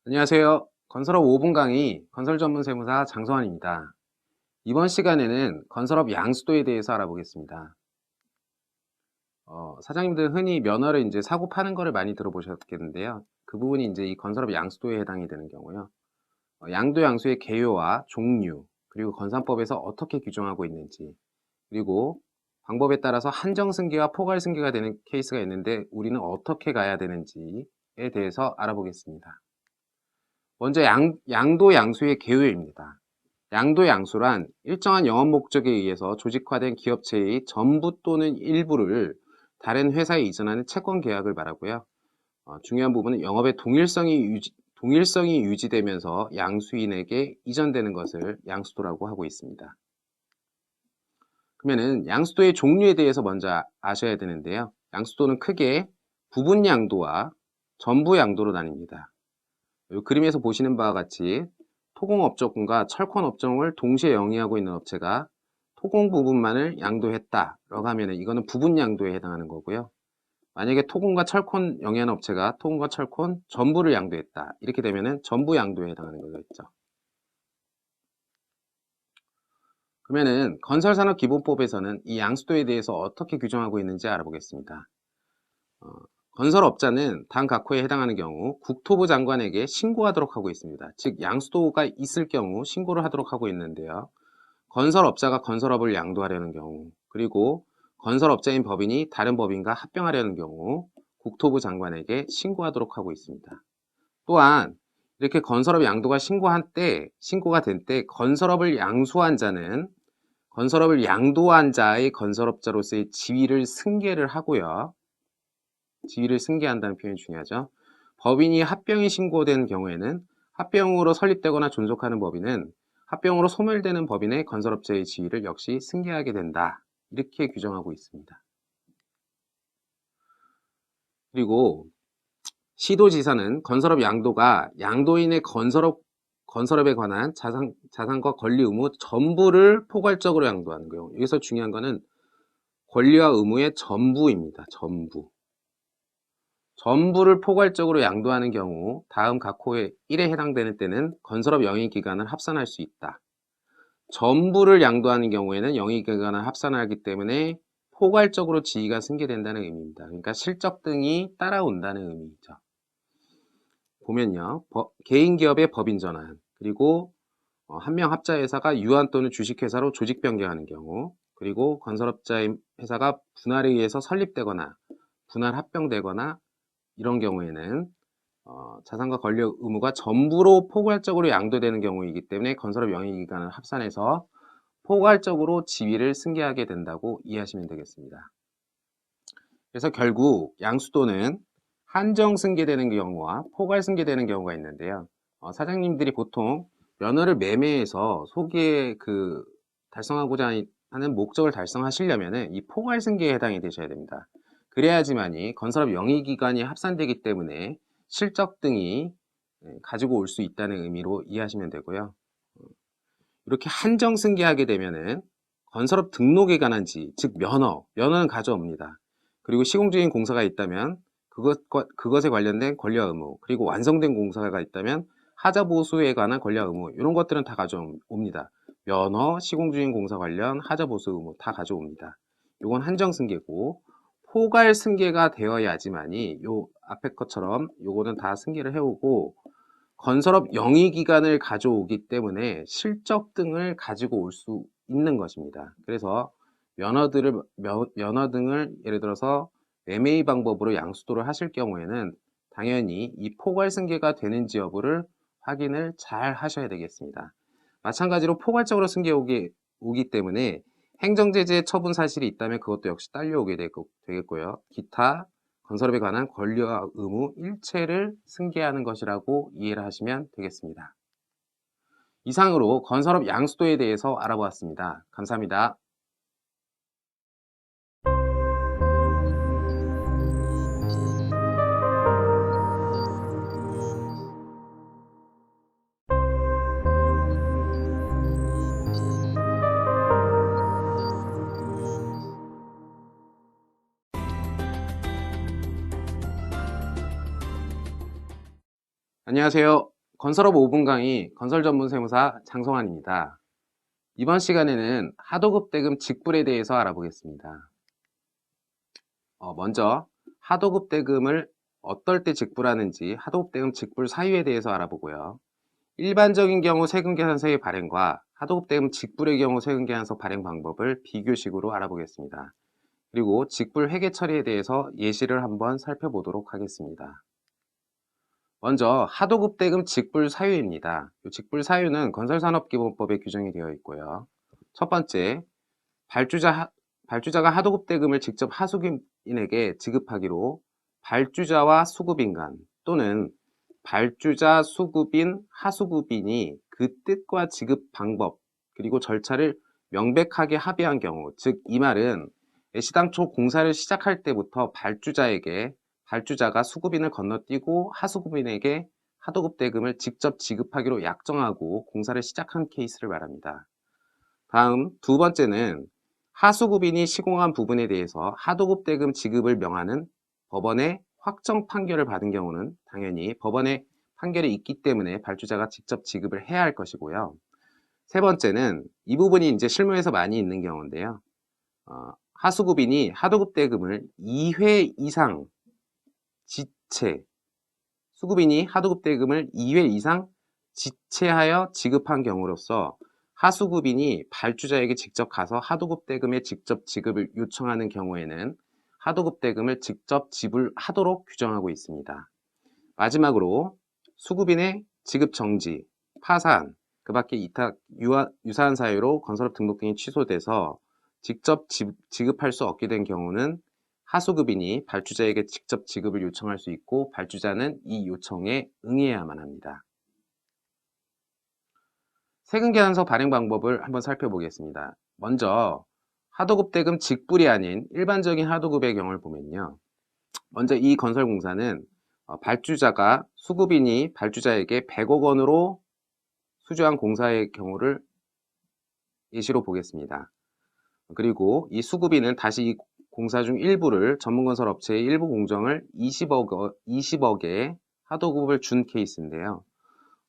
안녕하세요. 건설업 5분 강의 건설 전문 세무사 장성환입니다. 이번 시간에는 건설업 양수도에 대해서 알아보겠습니다. 사장님들 흔히 면허를 이제 사고 파는 거를 많이 들어보셨겠는데요. 그 부분이 이제 이 건설업 양수도에 해당이 되는 경우요. 양도 양수의 개요와 종류, 그리고 건산법에서 어떻게 규정하고 있는지, 그리고 방법에 따라서 한정승계와 포괄승계가 되는 케이스가 있는데 우리는 어떻게 가야 되는지에 대해서 알아보겠습니다. 먼저 양도 양수의 개요입니다. 양도 양수란 일정한 영업 목적에 의해서 조직화된 기업체의 전부 또는 일부를 다른 회사에 이전하는 채권 계약을 말하고요. 중요한 부분은 영업의 동일성이 유지되면서 양수인에게 이전되는 것을 양수도라고 하고 있습니다. 그러면은 양수도의 종류에 대해서 먼저 아셔야 되는데요. 양수도는 크게 부분 양도와 전부 양도로 나뉩니다. 이 그림에서 보시는 바와 같이 토공업종과 철권업종을 동시에 영위하고 있는 업체가 토공 부분만을 양도했다라고 하면 이거는 부분 양도에 해당하는 거고요. 만약에 토공과 철권 영위하는 업체가 토공과 철권 전부를 양도했다. 이렇게 되면은 전부 양도에 해당하는 거겠죠. 그러면은 건설산업기본법에서는 이 양수도에 대해서 어떻게 규정하고 있는지 알아보겠습니다. 건설업자는 다음 각 호에 해당하는 경우 국토부 장관에게 신고하도록 하고 있습니다. 즉 양수도가 있을 경우 신고를 하도록 하고 있는데요. 건설업자가 건설업을 양도하려는 경우, 그리고 건설업자인 법인이 다른 법인과 합병하려는 경우 국토부 장관에게 신고하도록 하고 있습니다. 또한 이렇게 건설업 양도가 신고가 된 때 건설업을 양수한 자는 건설업을 양도한 자의 건설업자로서의 지위를 승계를 하고요. 지위를 승계한다는 표현이 중요하죠. 법인이 합병이 신고된 경우에는 합병으로 설립되거나 존속하는 법인은 합병으로 소멸되는 법인의 건설업자의 지위를 역시 승계하게 된다. 이렇게 규정하고 있습니다. 그리고 시도지사는 건설업 양도가 양도인의 건설업에 관한 자산과 권리 의무 전부를 포괄적으로 양도하는 거예요. 여기서 중요한 거는 권리와 의무의 전부입니다. 전부를 포괄적으로 양도하는 경우 다음 각 호의 1에 해당되는 때는 건설업 영위기간을 합산할 수 있다. 전부를 양도하는 경우에는 영위기간을 합산하기 때문에 포괄적으로 지위가 승계된다는 의미입니다. 그러니까 실적 등이 따라온다는 의미죠. 보면요. 개인기업의 법인전환, 그리고 한 명 합자회사가 유한 또는 주식회사로 조직 변경하는 경우, 그리고 건설업자의 회사가 분할에 의해서 설립되거나 분할 합병되거나 이런 경우에는 자산과 권리 의무가 전부로 포괄적으로 양도되는 경우이기 때문에 건설업 영위기간을 합산해서 포괄적으로 지위를 승계하게 된다고 이해하시면 되겠습니다. 그래서 결국 양수도는 한정 승계되는 경우와 포괄 승계되는 경우가 있는데요. 사장님들이 보통 면허를 매매해서 소기에 달성하고자 하는 목적을 달성하시려면 이 포괄 승계에 해당이 되셔야 됩니다. 그래야지만이 건설업 영위기간이 합산되기 때문에 실적 등이 가지고 올 수 있다는 의미로 이해하시면 되고요. 이렇게 한정 승계하게 되면은 건설업 등록에 관한 지위, 즉 면허는 가져옵니다. 그리고 시공중인 공사가 있다면 그것에 관련된 권리와 의무, 그리고 완성된 공사가 있다면 하자 보수에 관한 권리와 의무, 이런 것들은 다 가져옵니다. 면허, 시공중인 공사 관련 하자 보수 의무 다 가져옵니다. 이건 한정 승계고, 포괄 승계가 되어야지만이 요 앞에 것처럼 요거는 다 승계를 해오고 건설업 영위기간을 가져오기 때문에 실적 등을 가지고 올 수 있는 것입니다. 그래서 면허 등을 예를 들어서 매매의 방법으로 양수도를 하실 경우에는 당연히 이 포괄 승계가 되는지 여부를 확인을 잘 하셔야 되겠습니다. 마찬가지로 포괄적으로 승계 오기 때문에 행정제재 처분 사실이 있다면 그것도 역시 딸려오게 되겠고요. 기타 건설업에 관한 권리와 의무 일체를 승계하는 것이라고 이해를 하시면 되겠습니다. 이상으로 건설업 양수도에 대해서 알아보았습니다. 감사합니다. 안녕하세요. 건설업 5분 강의 건설전문세무사 장성환입니다. 이번 시간에는 하도급 대금 직불에 대해서 알아보겠습니다. 먼저 하도급 대금을 어떨 때 직불하는지 하도급 대금 직불 사유에 대해서 알아보고요. 일반적인 경우 세금계산서의 발행과 하도급 대금 직불의 경우 세금계산서 발행 방법을 비교식으로 알아보겠습니다. 그리고 직불 회계 처리에 대해서 예시를 한번 살펴보도록 하겠습니다. 먼저 하도급 대금 직불 사유입니다. 이 직불 사유는 건설산업기본법에 규정이 되어 있고요. 첫 번째, 발주자가 하도급 대금을 직접 하수급인에게 지급하기로 발주자와 수급인 간 또는 발주자, 수급인, 하수급인이 그 뜻과 지급 방법 그리고 절차를 명백하게 합의한 경우, 즉 이 말은 애시당초 공사를 시작할 때부터 발주자가 수급인을 건너뛰고 하수급인에게 하도급 대금을 직접 지급하기로 약정하고 공사를 시작한 케이스를 말합니다. 다음 두 번째는 하수급인이 시공한 부분에 대해서 하도급 대금 지급을 명하는 법원의 확정 판결을 받은 경우는 당연히 법원의 판결이 있기 때문에 발주자가 직접 지급을 해야 할 것이고요. 세 번째는 이 부분이 이제 실무에서 많이 있는 경우인데요. 하수급인이 하도급 대금을 2회 이상 지체, 수급인이 하도급 대금을 2회 이상 지체하여 지급한 경우로서 하수급인이 발주자에게 직접 가서 하도급 대금의 직접 지급을 요청하는 경우에는 하도급 대금을 직접 지불하도록 규정하고 있습니다. 마지막으로 수급인의 지급 정지, 파산, 그 밖에 이탁, 유사한 사유로 건설업 등록 등이 취소돼서 직접 지급할 수 없게 된 경우는 하수급인이 발주자에게 직접 지급을 요청할 수 있고 발주자는 이 요청에 응해야만 합니다. 세금계산서 발행 방법을 한번 살펴보겠습니다. 먼저 하도급 대금 직불이 아닌 일반적인 하도급의 경우를 보면요. 먼저 이 건설공사는 발주자가 수급인이 발주자에게 100억 원으로 수주한 공사의 경우를 예시로 보겠습니다. 그리고 이 수급인은 다시 이 공사 중 일부를 전문건설업체의 일부 공정을 20억에 하도급을 준 케이스인데요.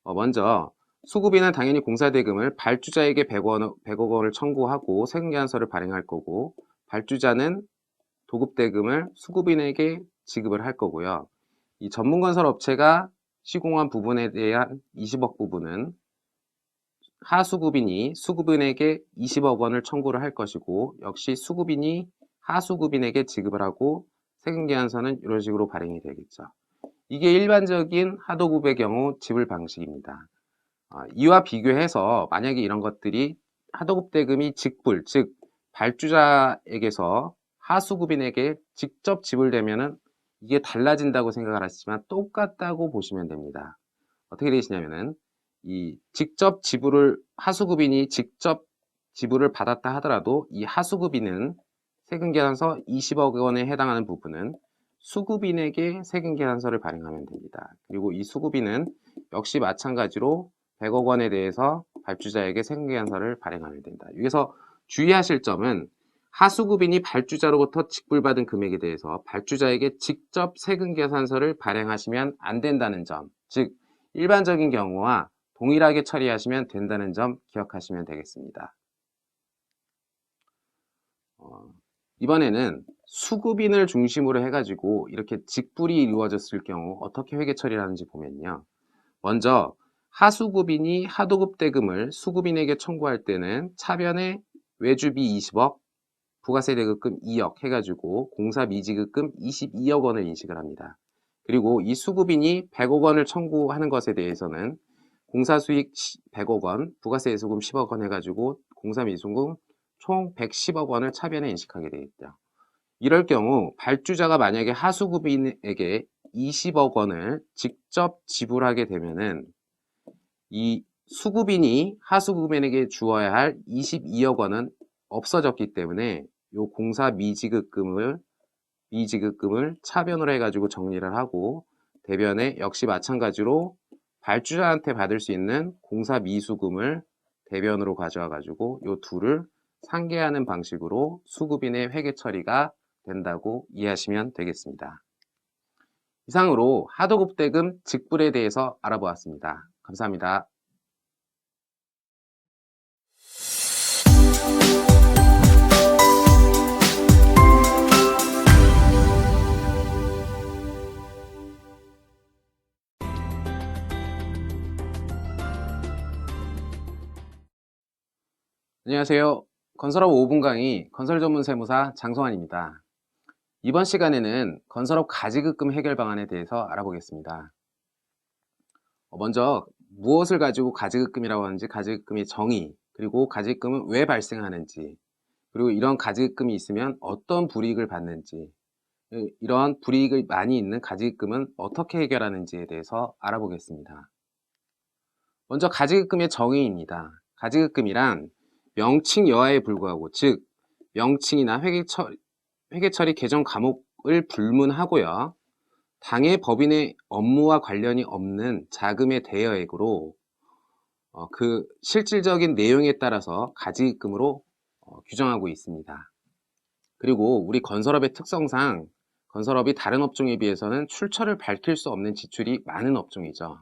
먼저 수급인은 당연히 공사대금을 발주자에게 100억 원을 청구하고 세금계산서를 발행할 거고 발주자는 도급대금을 수급인에게 지급을 할 거고요. 이 전문건설업체가 시공한 부분에 대한 20억 부분은 하수급인이 수급인에게 20억 원을 청구를 할 것이고 역시 수급인이 하수급인에게 지급을 하고 세금계산서는 이런 식으로 발행이 되겠죠. 이게 일반적인 하도급의 경우 지불 방식입니다. 이와 비교해서 만약에 이런 것들이 하도급 대금이 직불, 즉 발주자에게서 하수급인에게 직접 지불되면은 이게 달라진다고 생각을 하시지만 똑같다고 보시면 됩니다. 어떻게 되시냐면은 이 직접 지불을 하수급인이 직접 지불을 받았다 하더라도 이 하수급인은 세금계산서 20억 원에 해당하는 부분은 수급인에게 세금계산서를 발행하면 됩니다. 그리고 이 수급인은 역시 마찬가지로 100억 원에 대해서 발주자에게 세금계산서를 발행하면 된다. 여기서 주의하실 점은 하수급인이 발주자로부터 직불받은 금액에 대해서 발주자에게 직접 세금계산서를 발행하시면 안 된다는 점, 즉 일반적인 경우와 동일하게 처리하시면 된다는 점 기억하시면 되겠습니다. 이번에는 수급인을 중심으로 해가지고 이렇게 직불이 이루어졌을 경우 어떻게 회계 처리를 하는지 보면요. 먼저 하수급인이 하도급 대금을 수급인에게 청구할 때는 차변에 외주비 20억, 부가세 대급금 2억 해가지고 공사 미지급금 22억 원을 인식을 합니다. 그리고 이 수급인이 100억 원을 청구하는 것에 대해서는 공사 수익 100억 원, 부가세 예수금 10억 원 해가지고 공사 미수금 총 110억 원을 차변에 인식하게 되겠죠. 이럴 경우 발주자가 만약에 하수급인에게 20억 원을 직접 지불하게 되면은 이 수급인이 하수급인에게 주어야 할 22억 원은 없어졌기 때문에 이 공사 미지급금을 차변으로 해가지고 정리를 하고 대변에 역시 마찬가지로 발주자한테 받을 수 있는 공사 미수금을 대변으로 가져와 가지고 이 둘을 상계하는 방식으로 수급인의 회계 처리가 된다고 이해하시면 되겠습니다. 이상으로 하도급 대금 직불에 대해서 알아보았습니다. 감사합니다. 안녕하세요. 건설업 5분 강의 건설 전문 세무사 장성환입니다. 이번 시간에는 건설업 가지급금 해결 방안에 대해서 알아보겠습니다. 먼저 무엇을 가지고 가지급금이라고 하는지, 가지급금의 정의, 그리고 가지급금은 왜 발생하는지, 그리고 이런 가지급금이 있으면 어떤 불이익을 받는지, 이런 불이익이 많이 있는 가지급금은 어떻게 해결하는지에 대해서 알아보겠습니다. 먼저 가지급금의 정의입니다. 가지급금이란 명칭 여하에 불구하고, 즉 명칭이나 회계처리 개정 과목을 불문하고요. 당해 법인의 업무와 관련이 없는 자금의 대여액으로 그 실질적인 내용에 따라서 가지급금으로 규정하고 있습니다. 그리고 우리 건설업의 특성상 건설업이 다른 업종에 비해서는 출처를 밝힐 수 없는 지출이 많은 업종이죠.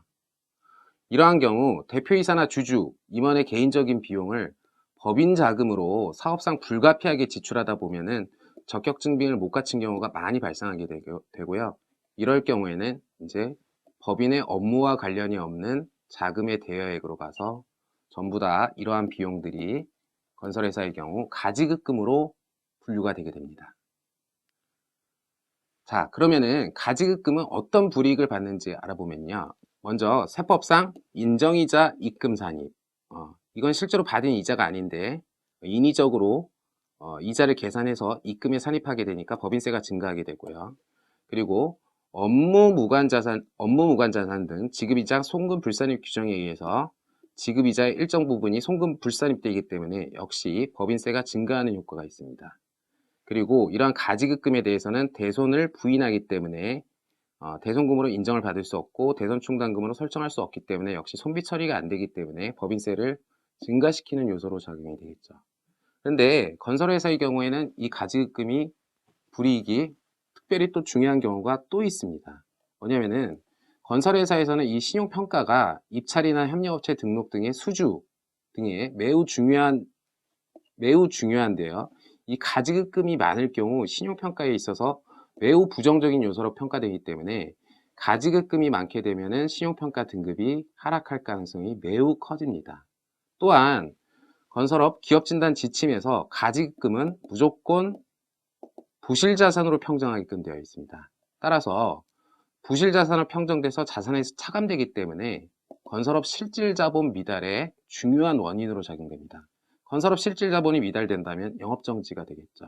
이러한 경우 대표이사나 주주, 임원의 개인적인 비용을 법인 자금으로 사업상 불가피하게 지출하다 보면은 적격 증빙을 못 갖춘 경우가 많이 발생하게 되고요. 이럴 경우에는 이제 법인의 업무와 관련이 없는 자금의 대여액으로 가서 전부 다 이러한 비용들이 건설회사의 경우 가지급금으로 분류가 되게 됩니다. 자, 그러면은 가지급금은 어떤 불이익을 받는지 알아보면요. 먼저 세법상 인정이자 입금 산입. 이건 실제로 받은 이자가 아닌데 인위적으로 이자를 계산해서 입금에 산입하게 되니까 법인세가 증가하게 되고요. 그리고 업무 무관 자산 등 지급이자 송금 불산입 규정에 의해서 지급이자의 일정 부분이 송금 불산입되기 때문에 역시 법인세가 증가하는 효과가 있습니다. 그리고 이러한 가지급금에 대해서는 대손을 부인하기 때문에 대손금으로 인정을 받을 수 없고 대손 충당금으로 설정할 수 없기 때문에 역시 손비 처리가 안 되기 때문에 법인세를 증가시키는 요소로 작용이 되겠죠. 그런데 건설회사의 경우에는 이 가지급금이 불이익이 특별히 또 중요한 경우가 또 있습니다. 뭐냐면은 건설회사에서는 이 신용평가가 입찰이나 협력업체 등록 등의 수주 등에 매우 중요한데요. 이 가지급금이 많을 경우 신용평가에 있어서 매우 부정적인 요소로 평가되기 때문에 가지급금이 많게 되면은 신용평가 등급이 하락할 가능성이 매우 커집니다. 또한 건설업 기업진단 지침에서 가지급금은 무조건 부실자산으로 평정하게끔 되어 있습니다. 따라서 부실자산으로 평정돼서 자산에서 차감되기 때문에 건설업 실질자본 미달의 중요한 원인으로 작용됩니다. 건설업 실질자본이 미달된다면 영업정지가 되겠죠.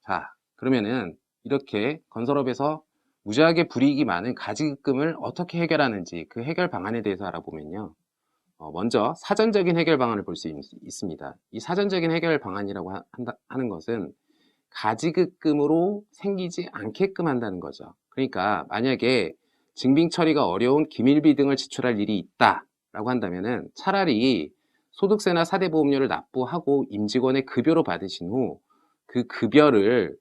자, 그러면은 이렇게 건설업에서 무지하게 불이익이 많은 가지급금을 어떻게 해결하는지 그 해결 방안에 대해서 알아보면요. 먼저 사전적인 해결 방안을 볼 수 있습니다. 이 사전적인 해결 방안이라고 하는 것은 가지급금으로 생기지 않게끔 한다는 거죠. 그러니까 만약에 증빙 처리가 어려운 기밀비 등을 지출할 일이 있다라고 한다면은 차라리 소득세나 사대보험료를 납부하고 임직원의 급여로 받으신 후 그 급여를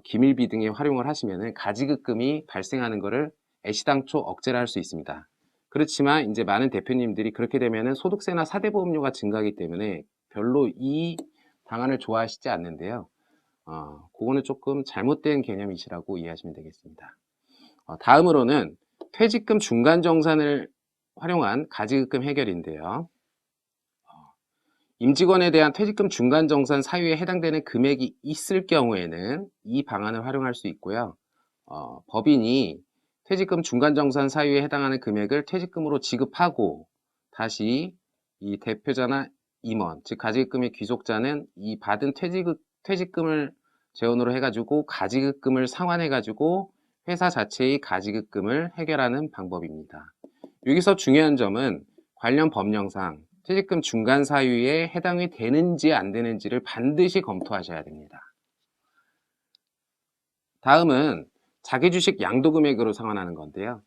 기밀비 등에 활용을 하시면은 가지급금이 발생하는 것을 애시당초 억제를 할 수 있습니다. 그렇지만 이제 많은 대표님들이 그렇게 되면은 소득세나 사대보험료가 증가하기 때문에 별로 이 방안을 좋아하시지 않는데요. 그거는 조금 잘못된 개념이시라고 이해하시면 되겠습니다. 다음으로는 퇴직금 중간정산을 활용한 가지급금 해결인데요. 임직원에 대한 퇴직금 중간정산 사유에 해당되는 금액이 있을 경우에는 이 방안을 활용할 수 있고요. 법인이 퇴직금 중간정산 사유에 해당하는 금액을 퇴직금으로 지급하고 다시 이 대표자나 임원, 즉 가지급금의 귀속자는 이 받은 퇴직금을 재원으로 해가지고 가지급금을 상환해가지고 회사 자체의 가지급금을 해결하는 방법입니다. 여기서 중요한 점은 관련 법령상 퇴직금 중간 사유에 해당이 되는지 안 되는지를 반드시 검토하셔야 됩니다. 다음은 자기주식 양도금액으로 상환하는 건데요.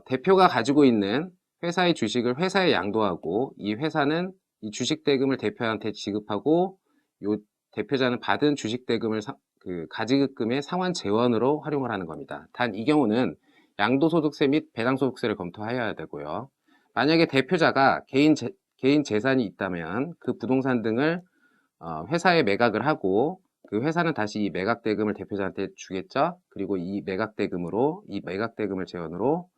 대표가 가지고 있는 회사의 주식을 회사에 양도하고 이 회사는 이 주식대금을 대표한테 지급하고 이 대표자는 받은 주식대금을 가지급금의 상환 재원으로 활용을 하는 겁니다. 단 이 경우는 양도소득세 및 배당소득세를 검토해야 되고요. 만약에 대표자가 개인 재산이 있다면 그 부동산 등을 회사에 매각을 하고 그 회사는 다시 이 매각대금을 대표자한테 주겠죠. 그리고 이 매각대금을 재원으로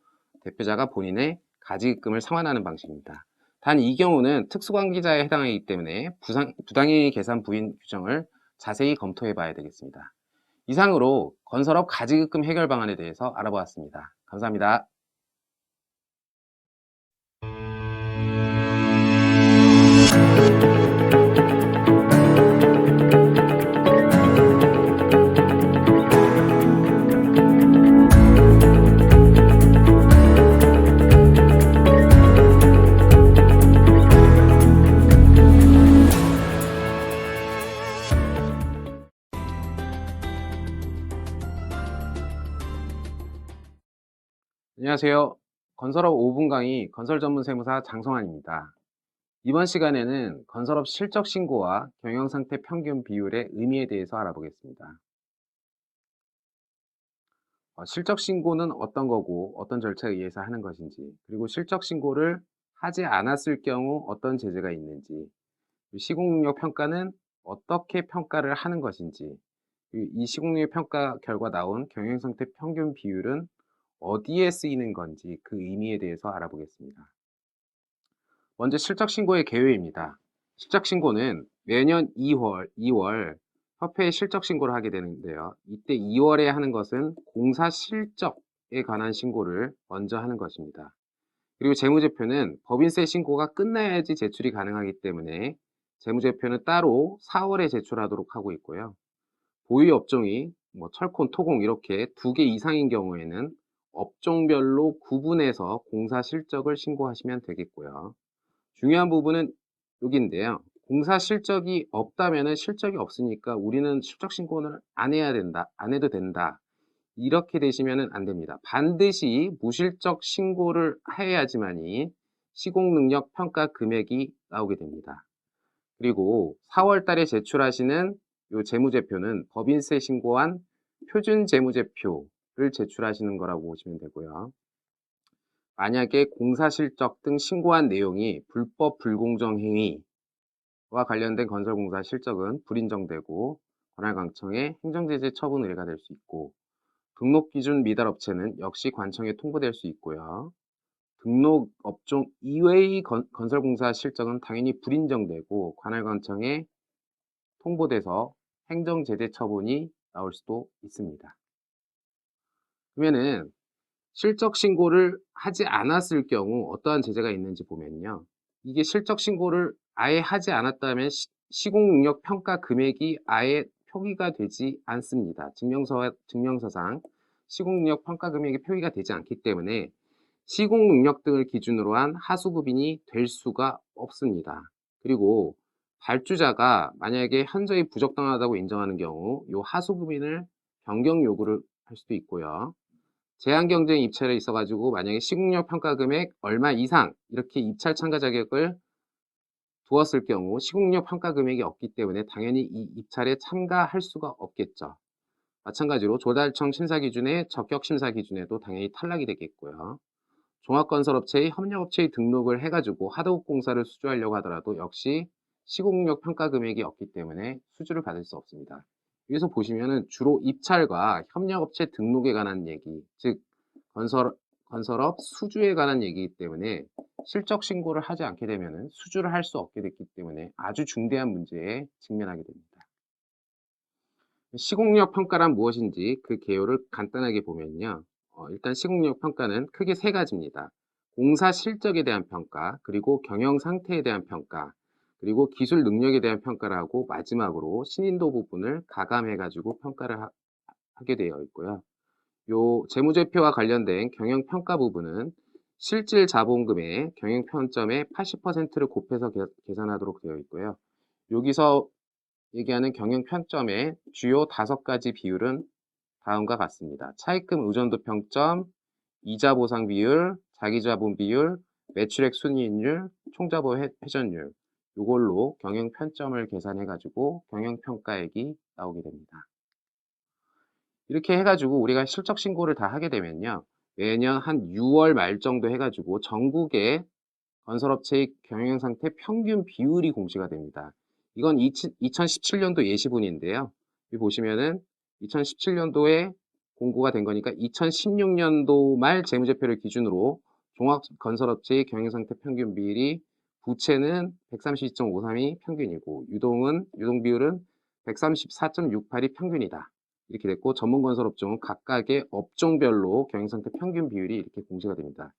대표자가 본인의 가지급금을 상환하는 방식입니다. 단 이 경우는 특수관계자에 해당하기 때문에 부당이익 계산 부인 규정을 자세히 검토해 봐야 되겠습니다. 이상으로 건설업 가지급금 해결 방안에 대해서 알아보았습니다. 감사합니다. 안녕하세요. 건설업 5분 강의 건설전문세무사 장성환입니다. 이번 시간에는 건설업 실적 신고와 경영상태 평균 비율의 의미에 대해서 알아보겠습니다. 실적 신고는 어떤 거고 어떤 절차에 의해서 하는 것인지, 그리고 실적 신고를 하지 않았을 경우 어떤 제재가 있는지, 시공능력 평가는 어떻게 평가를 하는 것인지, 그리고 이 시공능력 평가 결과 나온 경영상태 평균 비율은 어디에 쓰이는 건지 그 의미에 대해서 알아보겠습니다. 먼저 실적 신고의 개요입니다. 실적 신고는 매년 2월 협회에 실적 신고를 하게 되는데요. 이때 2월에 하는 것은 공사 실적에 관한 신고를 먼저 하는 것입니다. 그리고 재무제표는 법인세 신고가 끝나야지 제출이 가능하기 때문에 재무제표는 따로 4월에 제출하도록 하고 있고요. 보유 업종이 철콘, 토공 이렇게 2개 이상인 경우에는 업종별로 구분해서 공사 실적을 신고하시면 되겠고요. 중요한 부분은 여기인데요. 공사 실적이 없다면은 실적이 없으니까 우리는 실적 신고를 안 해야 된다, 안 해도 된다. 이렇게 되시면은 안 됩니다. 반드시 무실적 신고를 해야지만이 시공능력 평가 금액이 나오게 됩니다. 그리고 4월 달에 제출하시는 요 재무제표는 법인세 신고한 표준 재무제표를 제출하시는 거라고 보시면 되고요. 만약에 공사 실적 등 신고한 내용이 불법 불공정 행위와 관련된 건설공사 실적은 불인정되고 관할관청에 행정제재 처분 의뢰가 될 수 있고, 등록기준 미달 업체는 역시 관청에 통보될 수 있고요. 등록 업종 이외의 건설공사 실적은 당연히 불인정되고 관할관청에 통보돼서 행정제재 처분이 나올 수도 있습니다. 그러면은 실적 신고를 하지 않았을 경우 어떠한 제재가 있는지 보면요. 이게 실적 신고를 아예 하지 않았다면 시공능력 평가 금액이 아예 표기가 되지 않습니다. 증명서상 시공능력 평가 금액이 표기가 되지 않기 때문에 시공능력 등을 기준으로 한 하수급인이 될 수가 없습니다. 그리고 발주자가 만약에 현저히 부적당하다고 인정하는 경우 이 하수급인을 변경 요구를 할 수도 있고요. 제한경쟁 입찰에 있어가지고 만약에 시공력 평가 금액 얼마 이상 이렇게 입찰 참가 자격을 두었을 경우 시공력 평가 금액이 없기 때문에 당연히 이 입찰에 참가할 수가 없겠죠. 마찬가지로 조달청 심사 기준의 적격 심사 기준에도 당연히 탈락이 되겠고요. 종합건설업체의 협력업체의 등록을 해가지고 하도급 공사를 수주하려고 하더라도 역시 시공력 평가 금액이 없기 때문에 수주를 받을 수 없습니다. 여기서 보시면은 주로 입찰과 협력업체 등록에 관한 얘기, 즉 건설업 수주에 관한 얘기이기 때문에 실적 신고를 하지 않게 되면은 수주를 할 수 없게 됐기 때문에 아주 중대한 문제에 직면하게 됩니다. 시공력 평가란 무엇인지 그 개요를 간단하게 보면요. 일단 시공력 평가는 크게 세 가지입니다. 공사 실적에 대한 평가, 그리고 경영 상태에 대한 평가, 그리고 기술 능력에 대한 평가를 하고 마지막으로 신인도 부분을 가감해가지고 평가를 하게 되어 있고요. 요 재무제표와 관련된 경영 평가 부분은 실질 자본금의 경영 평점의 80%를 곱해서 계산하도록 되어 있고요. 여기서 얘기하는 경영 평점의 주요 5가지 비율은 다음과 같습니다. 차입금 의존도 평점, 이자 보상 비율, 자기자본 비율, 매출액 순이익률, 총자본 회전율, 이걸로 경영 평점을 계산해 가지고 경영 평가액이 나오게 됩니다. 이렇게 해 가지고 우리가 실적 신고를 다 하게 되면요. 매년 한 6월 말 정도 해 가지고 전국의 건설업체의 경영 상태 평균 비율이 공시가 됩니다. 이건 2017년도 예시분인데요. 여기 보시면은 2017년도에 공고가 된 거니까 2016년도 말 재무제표를 기준으로 종합건설업체의 경영상태 평균 비율이 부채는 132.53이 평균이고 유동 비율은 134.68이 평균이다. 이렇게 됐고 전문건설업종은 각각의 업종별로 경영상태 평균 비율이 이렇게 공시가 됩니다.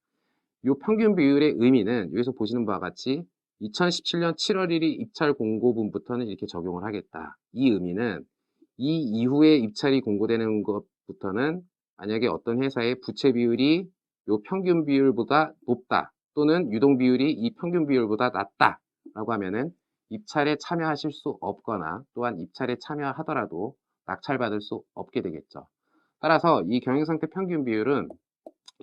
이 평균 비율의 의미는 여기서 보시는 바와 같이 2017년 7월 1일 입찰 공고분부터는 이렇게 적용을 하겠다. 이 의미는 이 이후에 입찰이 공고되는 것부터는 만약에 어떤 회사의 부채 비율이 이 평균 비율보다 높다 또는 유동 비율이 이 평균 비율보다 낮다 라고 하면은 입찰에 참여하실 수 없거나 또한 입찰에 참여하더라도 낙찰받을 수 없게 되겠죠. 따라서 이 경영상태 평균 비율은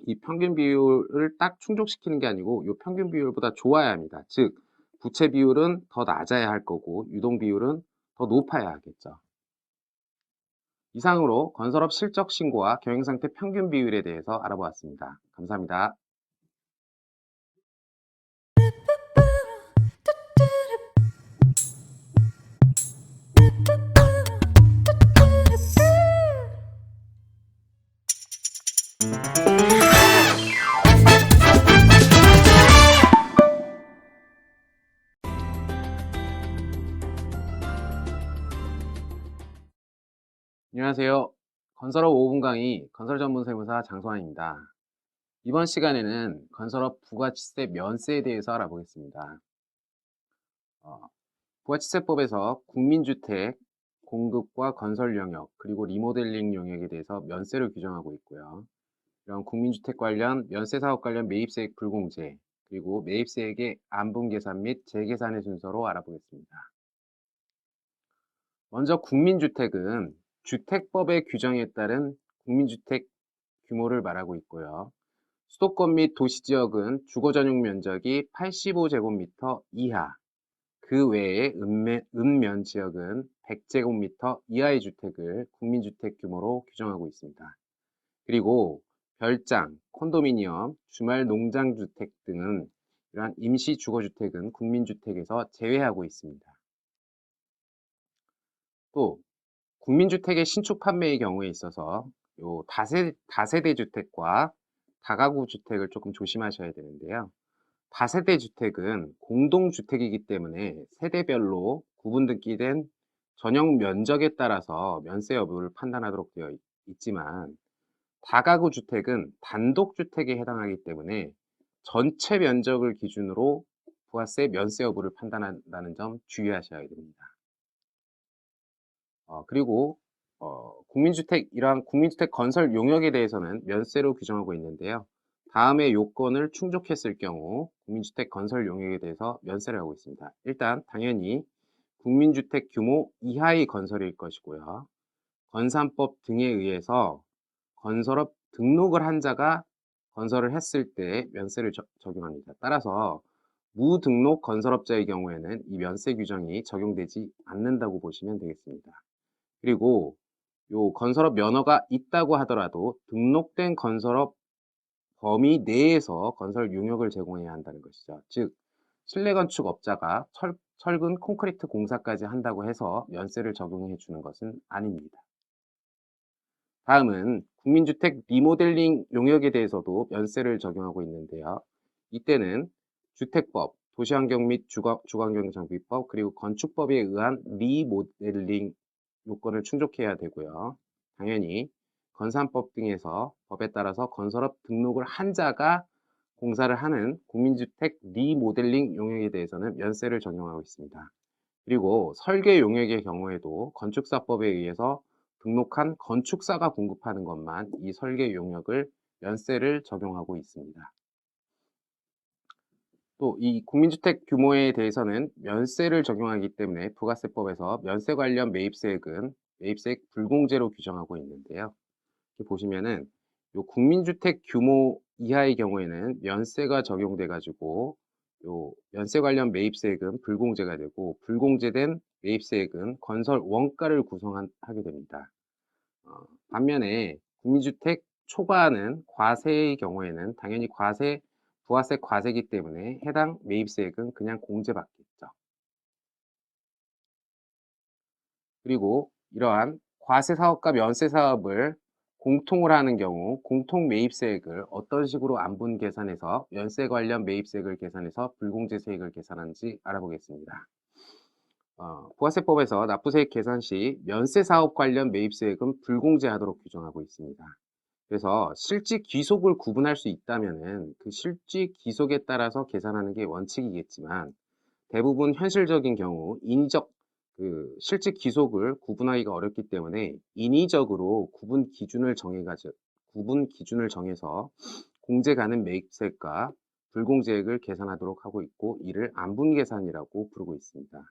이 평균 비율을 딱 충족시키는 게 아니고 이 평균 비율보다 좋아야 합니다. 즉 부채 비율은 더 낮아야 할 거고 유동 비율은 더 높아야 하겠죠. 이상으로 건설업 실적 신고와 경영상태 평균 비율에 대해서 알아보았습니다. 감사합니다. 안녕하세요. 건설업 5분 강의 건설전문세무사 장소환입니다. 이번 시간에는 건설업 부가치세 면세에 대해서 알아보겠습니다. 부가치세법에서 국민주택 공급과 건설 영역 그리고 리모델링 영역에 대해서 면세를 규정하고 있고요. 이런 국민주택 관련 면세사업 관련 매입세액 불공제 그리고 매입세액의 안분계산 및 재계산의 순서로 알아보겠습니다. 먼저 국민주택은 주택법의 규정에 따른 국민주택 규모를 말하고 있고요. 수도권 및 도시지역은 주거전용 면적이 85제곱미터 이하, 그 외에 읍면 지역은 100제곱미터 이하의 주택을 국민주택 규모로 규정하고 있습니다. 그리고 별장, 콘도미니엄, 주말 농장주택 등은 이러한 임시주거주택은 국민주택에서 제외하고 있습니다. 또 국민주택의 신축 판매의 경우에 있어서 요 다세대 주택과 다가구 주택을 조금 조심하셔야 되는데요. 다세대 주택은 공동주택이기 때문에 세대별로 구분 등기된 전용 면적에 따라서 면세 여부를 판단하도록 되어 있지만 다가구 주택은 단독주택에 해당하기 때문에 전체 면적을 기준으로 부가세 면세 여부를 판단한다는 점 주의하셔야 됩니다. 그리고 이러한 국민주택 건설 용역에 대해서는 면세로 규정하고 있는데요. 다음의 요건을 충족했을 경우 국민주택 건설 용역에 대해서 면세를 하고 있습니다. 일단 당연히 국민주택 규모 이하의 건설일 것이고요. 건산법 등에 의해서 건설업 등록을 한 자가 건설을 했을 때 면세를 적용합니다. 따라서 무등록 건설업자의 경우에는 이 면세 규정이 적용되지 않는다고 보시면 되겠습니다. 그리고 요 건설업 면허가 있다고 하더라도 등록된 건설업 범위 내에서 건설 용역을 제공해야 한다는 것이죠. 즉 실내 건축업자가 철근 콘크리트 공사까지 한다고 해서 면세를 적용해 주는 것은 아닙니다. 다음은 국민주택 리모델링 용역에 대해서도 면세를 적용하고 있는데요. 이때는 주택법, 도시환경 및 주거환경정비법, 그리고 건축법에 의한 리모델링 요건을 충족해야 되고요. 당연히 건산법 등에서 법에 따라서 건설업 등록을 한 자가 공사를 하는 국민주택 리모델링 용역에 대해서는 면세를 적용하고 있습니다. 그리고 설계 용역의 경우에도 건축사법에 의해서 등록한 건축사가 공급하는 것만 이 설계 용역을 면세를 적용하고 있습니다. 또 이 국민주택 규모에 대해서는 면세를 적용하기 때문에 부가세법에서 면세 관련 매입세액은 매입세액 불공제로 규정하고 있는데요. 이렇게 보시면은 요 국민주택 규모 이하의 경우에는 면세가 적용돼 가지고 요 면세 관련 매입세액은 불공제가 되고 불공제된 매입세액은 건설 원가를 하게 됩니다. 반면에 국민주택 초과하는 과세의 경우에는 당연히 부가세 과세이기 때문에 해당 매입세액은 그냥 공제받겠죠. 그리고 이러한 과세 사업과 면세 사업을 공통을 하는 경우 공통 매입세액을 어떤 식으로 안분 계산해서 면세 관련 매입세액을 계산해서 불공제 세액을 계산하는지 알아보겠습니다. 부가세법에서 납부세액 계산 시 면세 사업 관련 매입세액은 불공제하도록 규정하고 있습니다. 그래서 실직 귀속을 구분할 수 있다면은 그 실직 귀속에 따라서 계산하는 게 원칙이겠지만 대부분 현실적인 경우 인위적 실직 귀속을 구분하기가 어렵기 때문에 인위적으로 구분 기준을 정해서 공제 가능 매입세액과 불공제액을 계산하도록 하고 있고 이를 안분 계산이라고 부르고 있습니다.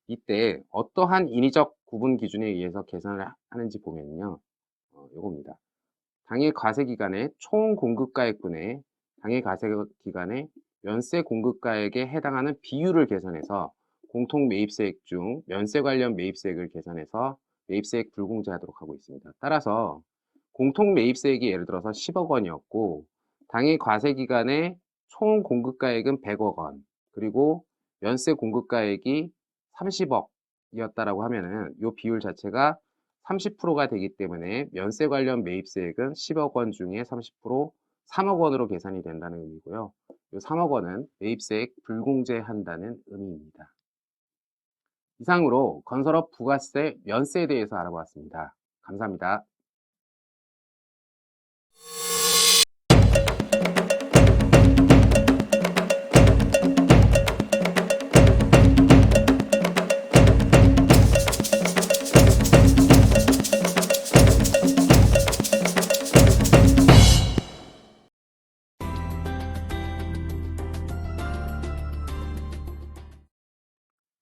이때 어떠한 인위적 구분 기준에 의해서 계산을 하는지 보면요. 요겁니다. 당해 과세 기간의 총 공급가액분의 당해 과세 기간의 면세 공급가액에 해당하는 비율을 계산해서 공통 매입세액 중 면세 관련 매입세액을 계산해서 매입세액 불공제하도록 하고 있습니다. 따라서 공통 매입세액이 예를 들어서 10억 원이었고 당해 과세 기간에 총 공급가액은 100억 원, 그리고 연세 공급가액이 30억이었다라고 하면은 이 비율 자체가 30%가 되기 때문에 연세 관련 매입세액은 10억 원 중에 30% 3억 원으로 계산이 된다는 의미고요. 이 3억 원은 매입세액 불공제한다는 의미입니다. 이상으로 건설업 부가세 면세에 대해서 알아보았습니다. 감사합니다.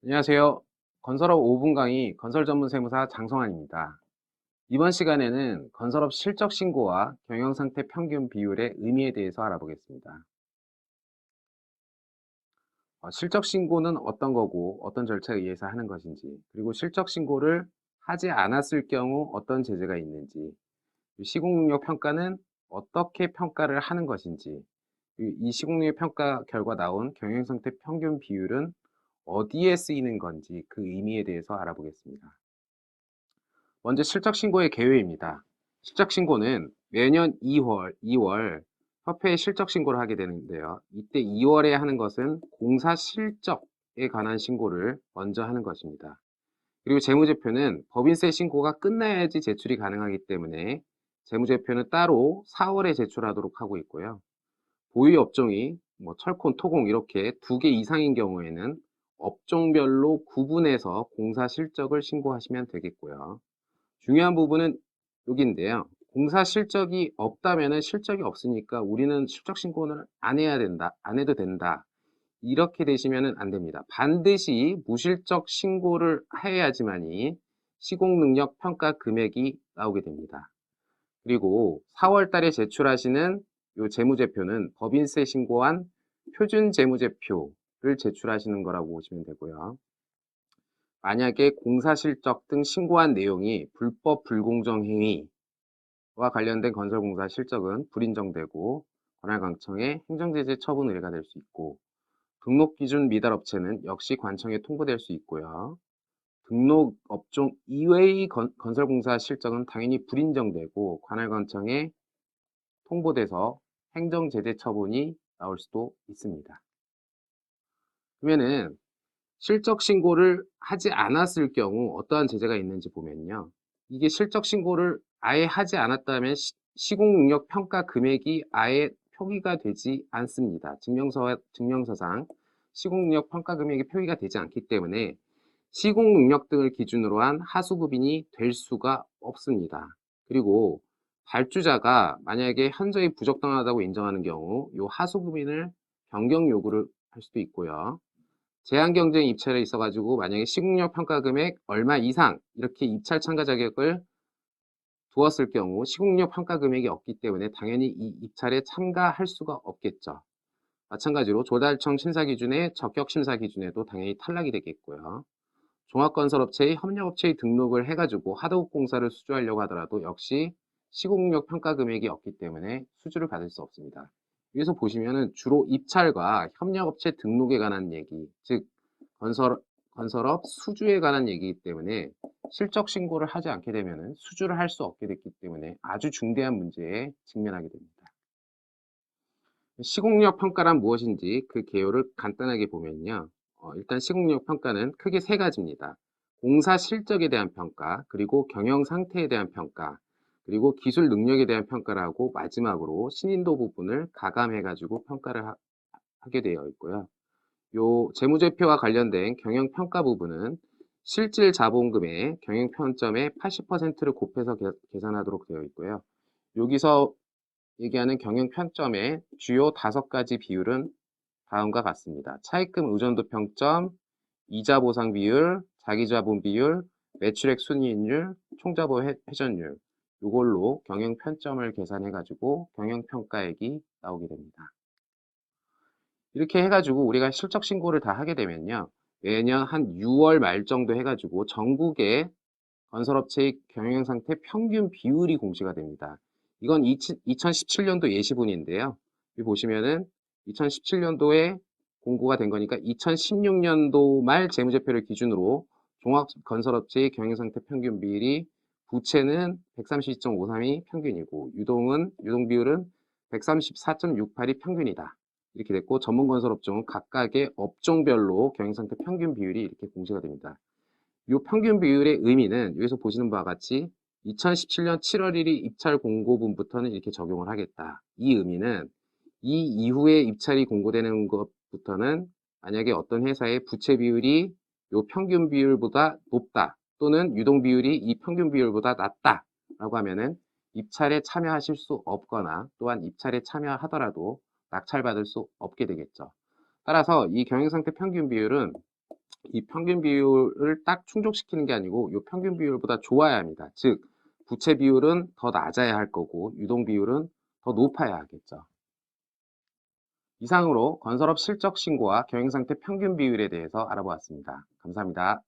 안녕하세요. 건설업 5분 강의 건설 전문 세무사 장성환입니다. 이번 시간에는 건설업 실적 신고와 경영 상태 평균 비율의 의미에 대해서 알아보겠습니다. 실적 신고는 어떤 거고 어떤 절차에 의해서 하는 것인지, 그리고 실적 신고를 하지 않았을 경우 어떤 제재가 있는지, 시공능력 평가는 어떻게 평가를 하는 것인지, 이 시공능력 평가 결과 나온 경영 상태 평균 비율은 어디에 쓰이는 건지 그 의미에 대해서 알아보겠습니다. 먼저 실적 신고의 개요입니다. 실적 신고는 매년 2월 협회에 실적 신고를 하게 되는데요. 이때 2월에 하는 것은 공사 실적에 관한 신고를 먼저 하는 것입니다. 그리고 재무제표는 법인세 신고가 끝나야지 제출이 가능하기 때문에 재무제표는 따로 4월에 제출하도록 하고 있고요. 보유 업종이 철콘, 토공 이렇게 2개 이상인 경우에는 업종별로 구분해서 공사 실적을 신고하시면 되겠고요. 중요한 부분은 여기인데요. 공사 실적이 없다면 실적이 없으니까 우리는 실적 신고는 안 해야 된다, 안 해도 된다, 이렇게 되시면 안 됩니다. 반드시 무실적 신고를 해야지만이 시공능력 평가 금액이 나오게 됩니다. 그리고 4월 달에 제출하시는 이 재무제표는 법인세 신고한 표준 재무제표를 제출하시는 거라고 보시면 되고요. 만약에 공사 실적 등 신고한 내용이 불법 불공정 행위와 관련된 건설공사 실적은 불인정되고 관할관청에 행정제재 처분 의뢰가 될 수 있고, 등록기준 미달 업체는 역시 관청에 통보될 수 있고요. 등록 업종 이외의 건설공사 실적은 당연히 불인정되고 관할관청에 통보돼서 행정제재 처분이 나올 수도 있습니다. 그러면은 실적 신고를 하지 않았을 경우 어떠한 제재가 있는지 보면요. 이게 실적 신고를 아예 하지 않았다면 시공능력 평가 금액이 아예 표기가 되지 않습니다. 증명서상 시공능력 평가 금액이 표기가 되지 않기 때문에 시공능력 등을 기준으로 한 하수급인이 될 수가 없습니다. 그리고 발주자가 만약에 현저히 부적당하다고 인정하는 경우 이 하수급인을 변경 요구를 할 수도 있고요. 제한경쟁 입찰에 있어가지고 만약에 시공력 평가 금액 얼마 이상 이렇게 입찰 참가 자격을 두었을 경우 시공력 평가 금액이 없기 때문에 당연히 이 입찰에 참가할 수가 없겠죠. 마찬가지로 조달청 심사 기준의 적격 심사 기준에도 당연히 탈락이 되겠고요. 종합건설업체의 협력업체의 등록을 해가지고 하도급 공사를 수주하려고 하더라도 역시 시공력 평가 금액이 없기 때문에 수주를 받을 수 없습니다. 여기서 보시면은 주로 입찰과 협력업체 등록에 관한 얘기, 즉 건설업 수주에 관한 얘기이기 때문에 실적 신고를 하지 않게 되면은 수주를 할 수 없게 됐기 때문에 아주 중대한 문제에 직면하게 됩니다. 시공력 평가란 무엇인지 그 개요를 간단하게 보면요. 일단 시공력 평가는 크게 세 가지입니다. 공사 실적에 대한 평가, 그리고 경영 상태에 대한 평가, 그리고 기술 능력에 대한 평가라고 마지막으로 신인도 부분을 가감해가지고 평가를 하게 되어 있고요. 요 재무제표와 관련된 경영 평가 부분은 실질 자본금의 경영 평점의 80%를 곱해서 계산하도록 되어 있고요. 여기서 얘기하는 경영 평점의 주요 5가지 비율은 다음과 같습니다. 차입금 의존도 평점, 이자 보상 비율, 자기자본 비율, 매출액 순이익률, 총자본 회전율, 이걸로 경영 평점을 계산해 가지고 경영 평가액이 나오게 됩니다. 이렇게 해가지고 우리가 실적 신고를 다 하게 되면요, 매년 한 6월 말 정도 해가지고 전국의 건설업체의 경영상태 평균 비율이 공시가 됩니다. 이건 2017년도 예시분인데요. 여기 보시면은 2017년도에 공고가 된 거니까 2016년도 말 재무제표를 기준으로 종합건설업체의 경영상태 평균 비율이 부채는 132.53이 평균이고 유동 비율은 134.68이 평균이다. 이렇게 됐고 전문건설업종은 각각의 업종별로 경영상태 평균 비율이 이렇게 공시가 됩니다. 이 평균 비율의 의미는 여기서 보시는 바와 같이 2017년 7월 1일 입찰 공고분부터는 이렇게 적용을 하겠다. 이 의미는 이 이후에 입찰이 공고되는 것부터는 만약에 어떤 회사의 부채 비율이 이 평균 비율보다 높다 또는 유동 비율이 이 평균 비율보다 낮다 라고 하면은 입찰에 참여하실 수 없거나 또한 입찰에 참여하더라도 낙찰받을 수 없게 되겠죠. 따라서 이 경영상태 평균 비율은 이 평균 비율을 딱 충족시키는 게 아니고 이 평균 비율보다 좋아야 합니다. 즉 부채 비율은 더 낮아야 할 거고 유동 비율은 더 높아야 하겠죠. 이상으로 건설업 실적 신고와 경영상태 평균 비율에 대해서 알아보았습니다. 감사합니다.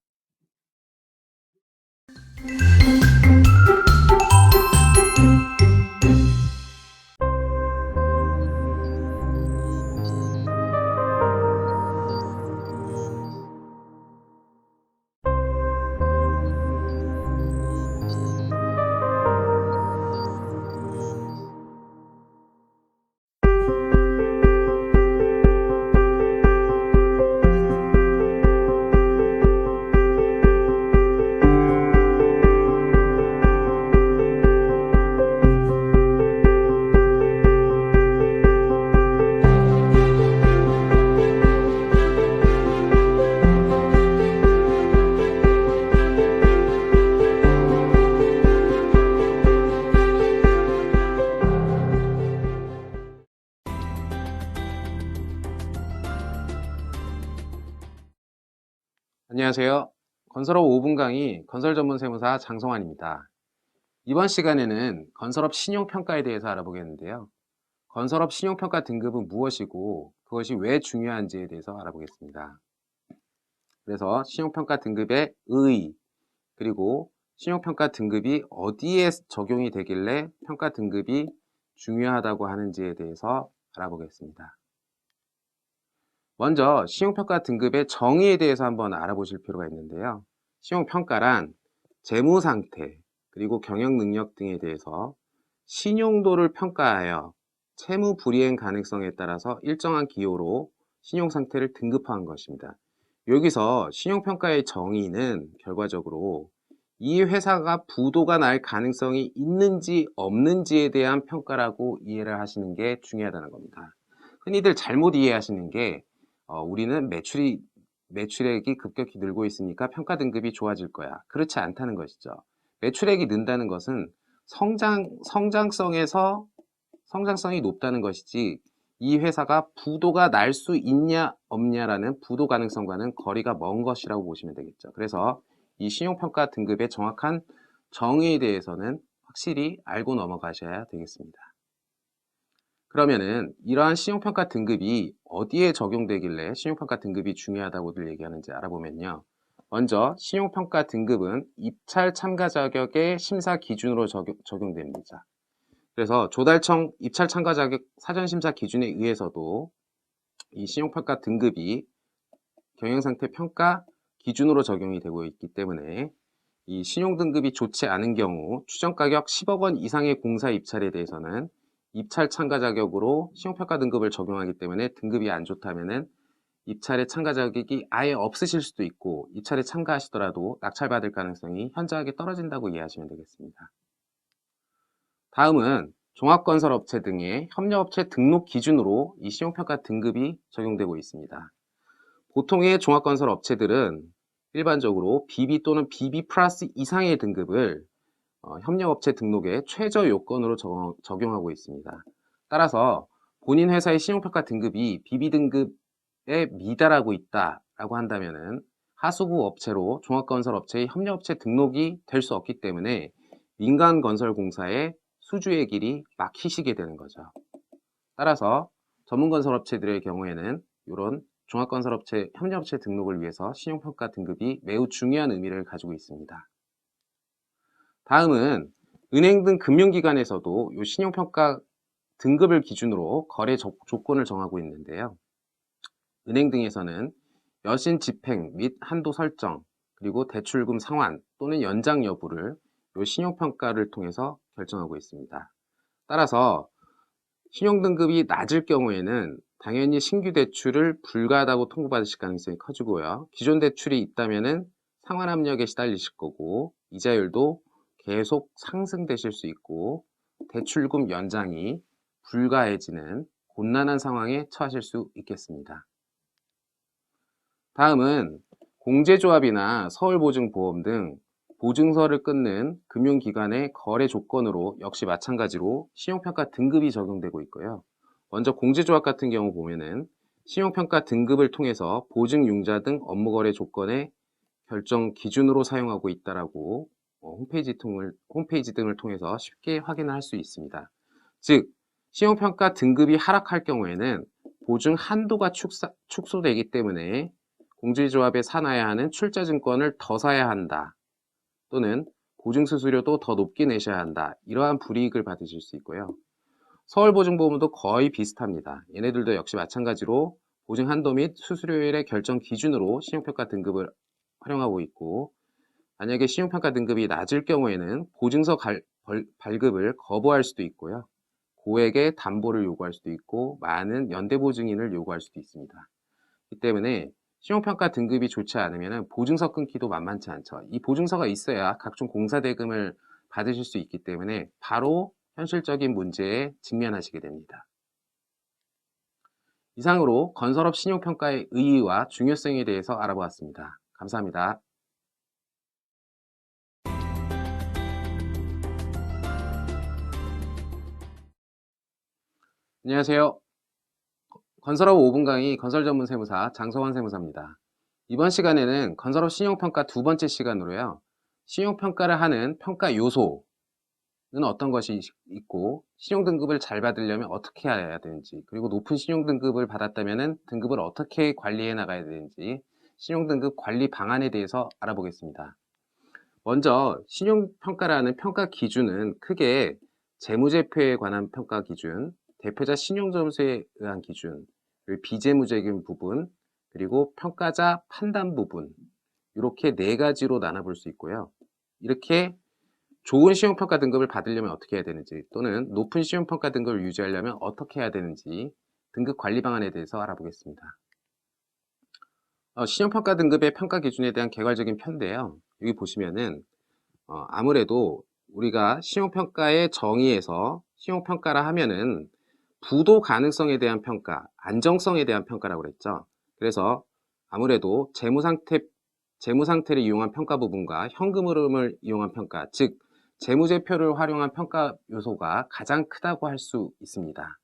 안녕하세요. 건설업 5분 강의 건설전문세무사 장성환입니다. 이번 시간에는 건설업 신용평가에 대해서 알아보겠는데요. 건설업 신용평가 등급은 무엇이고 그것이 왜 중요한지에 대해서 알아보겠습니다. 그래서 신용평가 등급의 의의, 그리고 신용평가 등급이 어디에 적용이 되길래 평가 등급이 중요하다고 하는지에 대해서 알아보겠습니다. 먼저 신용평가 등급의 정의에 대해서 한번 알아보실 필요가 있는데요. 신용평가란 재무상태, 그리고 경영능력 등에 대해서 신용도를 평가하여 채무 불이행 가능성에 따라서 일정한 기호로 신용상태를 등급화한 것입니다. 여기서 신용평가의 정의는 결과적으로 이 회사가 부도가 날 가능성이 있는지 없는지에 대한 평가라고 이해를 하시는 게 중요하다는 겁니다. 흔히들 잘못 이해하시는 게 우리는 매출액이 급격히 늘고 있으니까 평가 등급이 좋아질 거야. 그렇지 않다는 것이죠. 매출액이 는다는 것은 성장성이 높다는 것이지 이 회사가 부도가 날 수 있냐 없냐라는 부도 가능성과는 거리가 먼 것이라고 보시면 되겠죠. 그래서 이 신용평가 등급의 정확한 정의에 대해서는 확실히 알고 넘어가셔야 되겠습니다. 그러면은 이러한 신용평가 등급이 어디에 적용되길래 신용평가 등급이 중요하다고들 얘기하는지 알아보면요. 먼저 신용평가 등급은 입찰 참가 자격의 심사 기준으로 적용됩니다. 그래서 조달청 입찰 참가 자격 사전심사 기준에 의해서도 이 신용평가 등급이 경영상태 평가 기준으로 적용이 되고 있기 때문에 이 신용등급이 좋지 않은 경우 추정가격 10억 원 이상의 공사 입찰에 대해서는 입찰 참가 자격으로 신용평가 등급을 적용하기 때문에 등급이 안 좋다면은 입찰의 참가 자격이 아예 없으실 수도 있고 입찰에 참가하시더라도 낙찰받을 가능성이 현저하게 떨어진다고 이해하시면 되겠습니다. 다음은 종합건설업체 등의 협력업체 등록 기준으로 이 신용평가 등급이 적용되고 있습니다. 보통의 종합건설업체들은 일반적으로 BB 또는 BB 플러스 이상의 등급을 협력업체 등록의 최저 요건으로 적용하고 있습니다. 따라서 본인 회사의 신용평가 등급이 BB 등급에 미달하고 있다라고 한다면은 하수구 업체로 종합건설업체의 협력업체 등록이 될 수 없기 때문에 민간건설공사의 수주의 길이 막히시게 되는 거죠. 따라서 전문건설업체들의 경우에는 이런 종합건설업체, 협력업체 등록을 위해서 신용평가 등급이 매우 중요한 의미를 가지고 있습니다. 다음은 은행 등 금융기관에서도 이 신용평가 등급을 기준으로 거래 조건을 정하고 있는데요. 은행 등에서는 여신 집행 및 한도 설정, 그리고 대출금 상환 또는 연장 여부를 이 신용평가를 통해서 결정하고 있습니다. 따라서 신용등급이 낮을 경우에는 당연히 신규 대출을 불가하다고 통보받으실 가능성이 커지고요. 기존 대출이 있다면 상환 압력에 시달리실 거고, 이자율도 계속 상승되실 수 있고, 대출금 연장이 불가해지는 곤란한 상황에 처하실 수 있겠습니다. 다음은 공제조합이나 서울보증보험 등 보증서를 끊는 금융기관의 거래 조건으로 역시 마찬가지로 신용평가 등급이 적용되고 있고요. 먼저 공제조합 같은 경우 보면은 신용평가 등급을 통해서 보증융자 등 업무거래 조건의 결정 기준으로 사용하고 있다라고 홈페이지 등을 통해서 쉽게 확인을 할 수 있습니다. 즉, 신용평가 등급이 하락할 경우에는 보증 한도가 축소되기 때문에 공제조합에 사놔야 하는 출자증권을 더 사야 한다. 또는 보증수수료도 더 높게 내셔야 한다. 이러한 불이익을 받으실 수 있고요. 서울보증보험도 거의 비슷합니다. 얘네들도 역시 마찬가지로 보증 한도 및 수수료율의 결정 기준으로 신용평가 등급을 활용하고 있고, 만약에 신용평가 등급이 낮을 경우에는 보증서 발급을 거부할 수도 있고요. 고액의 담보를 요구할 수도 있고 많은 연대보증인을 요구할 수도 있습니다. 이 때문에 신용평가 등급이 좋지 않으면 보증서 끊기도 만만치 않죠. 이 보증서가 있어야 각종 공사대금을 받으실 수 있기 때문에 바로 현실적인 문제에 직면하시게 됩니다. 이상으로 건설업 신용평가의 의의와 중요성에 대해서 알아보았습니다. 감사합니다. 안녕하세요. 건설업 5분 강의 건설전문세무사 장성환 세무사입니다. 이번 시간에는 건설업 신용평가 두 번째 시간으로요. 신용평가를 하는 평가 요소는 어떤 것이 있고, 신용등급을 잘 받으려면 어떻게 해야 되는지, 그리고 높은 신용등급을 받았다면 등급을 어떻게 관리해 나가야 되는지, 신용등급 관리 방안에 대해서 알아보겠습니다. 먼저 신용평가라는 평가 기준은 크게 재무제표에 관한 평가 기준, 대표자 신용점수에 의한 기준, 그리고 비재무적인 부분, 그리고 평가자 판단 부분, 이렇게 네 가지로 나눠볼 수 있고요. 이렇게 좋은 신용평가 등급을 받으려면 어떻게 해야 되는지, 또는 높은 신용평가 등급을 유지하려면 어떻게 해야 되는지 등급 관리 방안에 대해서 알아보겠습니다. 신용평가 등급의 평가 기준에 대한 개괄적인 편인데요. 여기 보시면은 아무래도 우리가 신용평가의 정의에서 신용평가라 하면은 부도 가능성에 대한 평가, 안정성에 대한 평가라고 그랬죠. 그래서 아무래도 재무상태를 이용한 평가 부분과 현금 흐름을 이용한 평가, 즉 재무제표를 활용한 평가 요소가 가장 크다고 할 수 있습니다.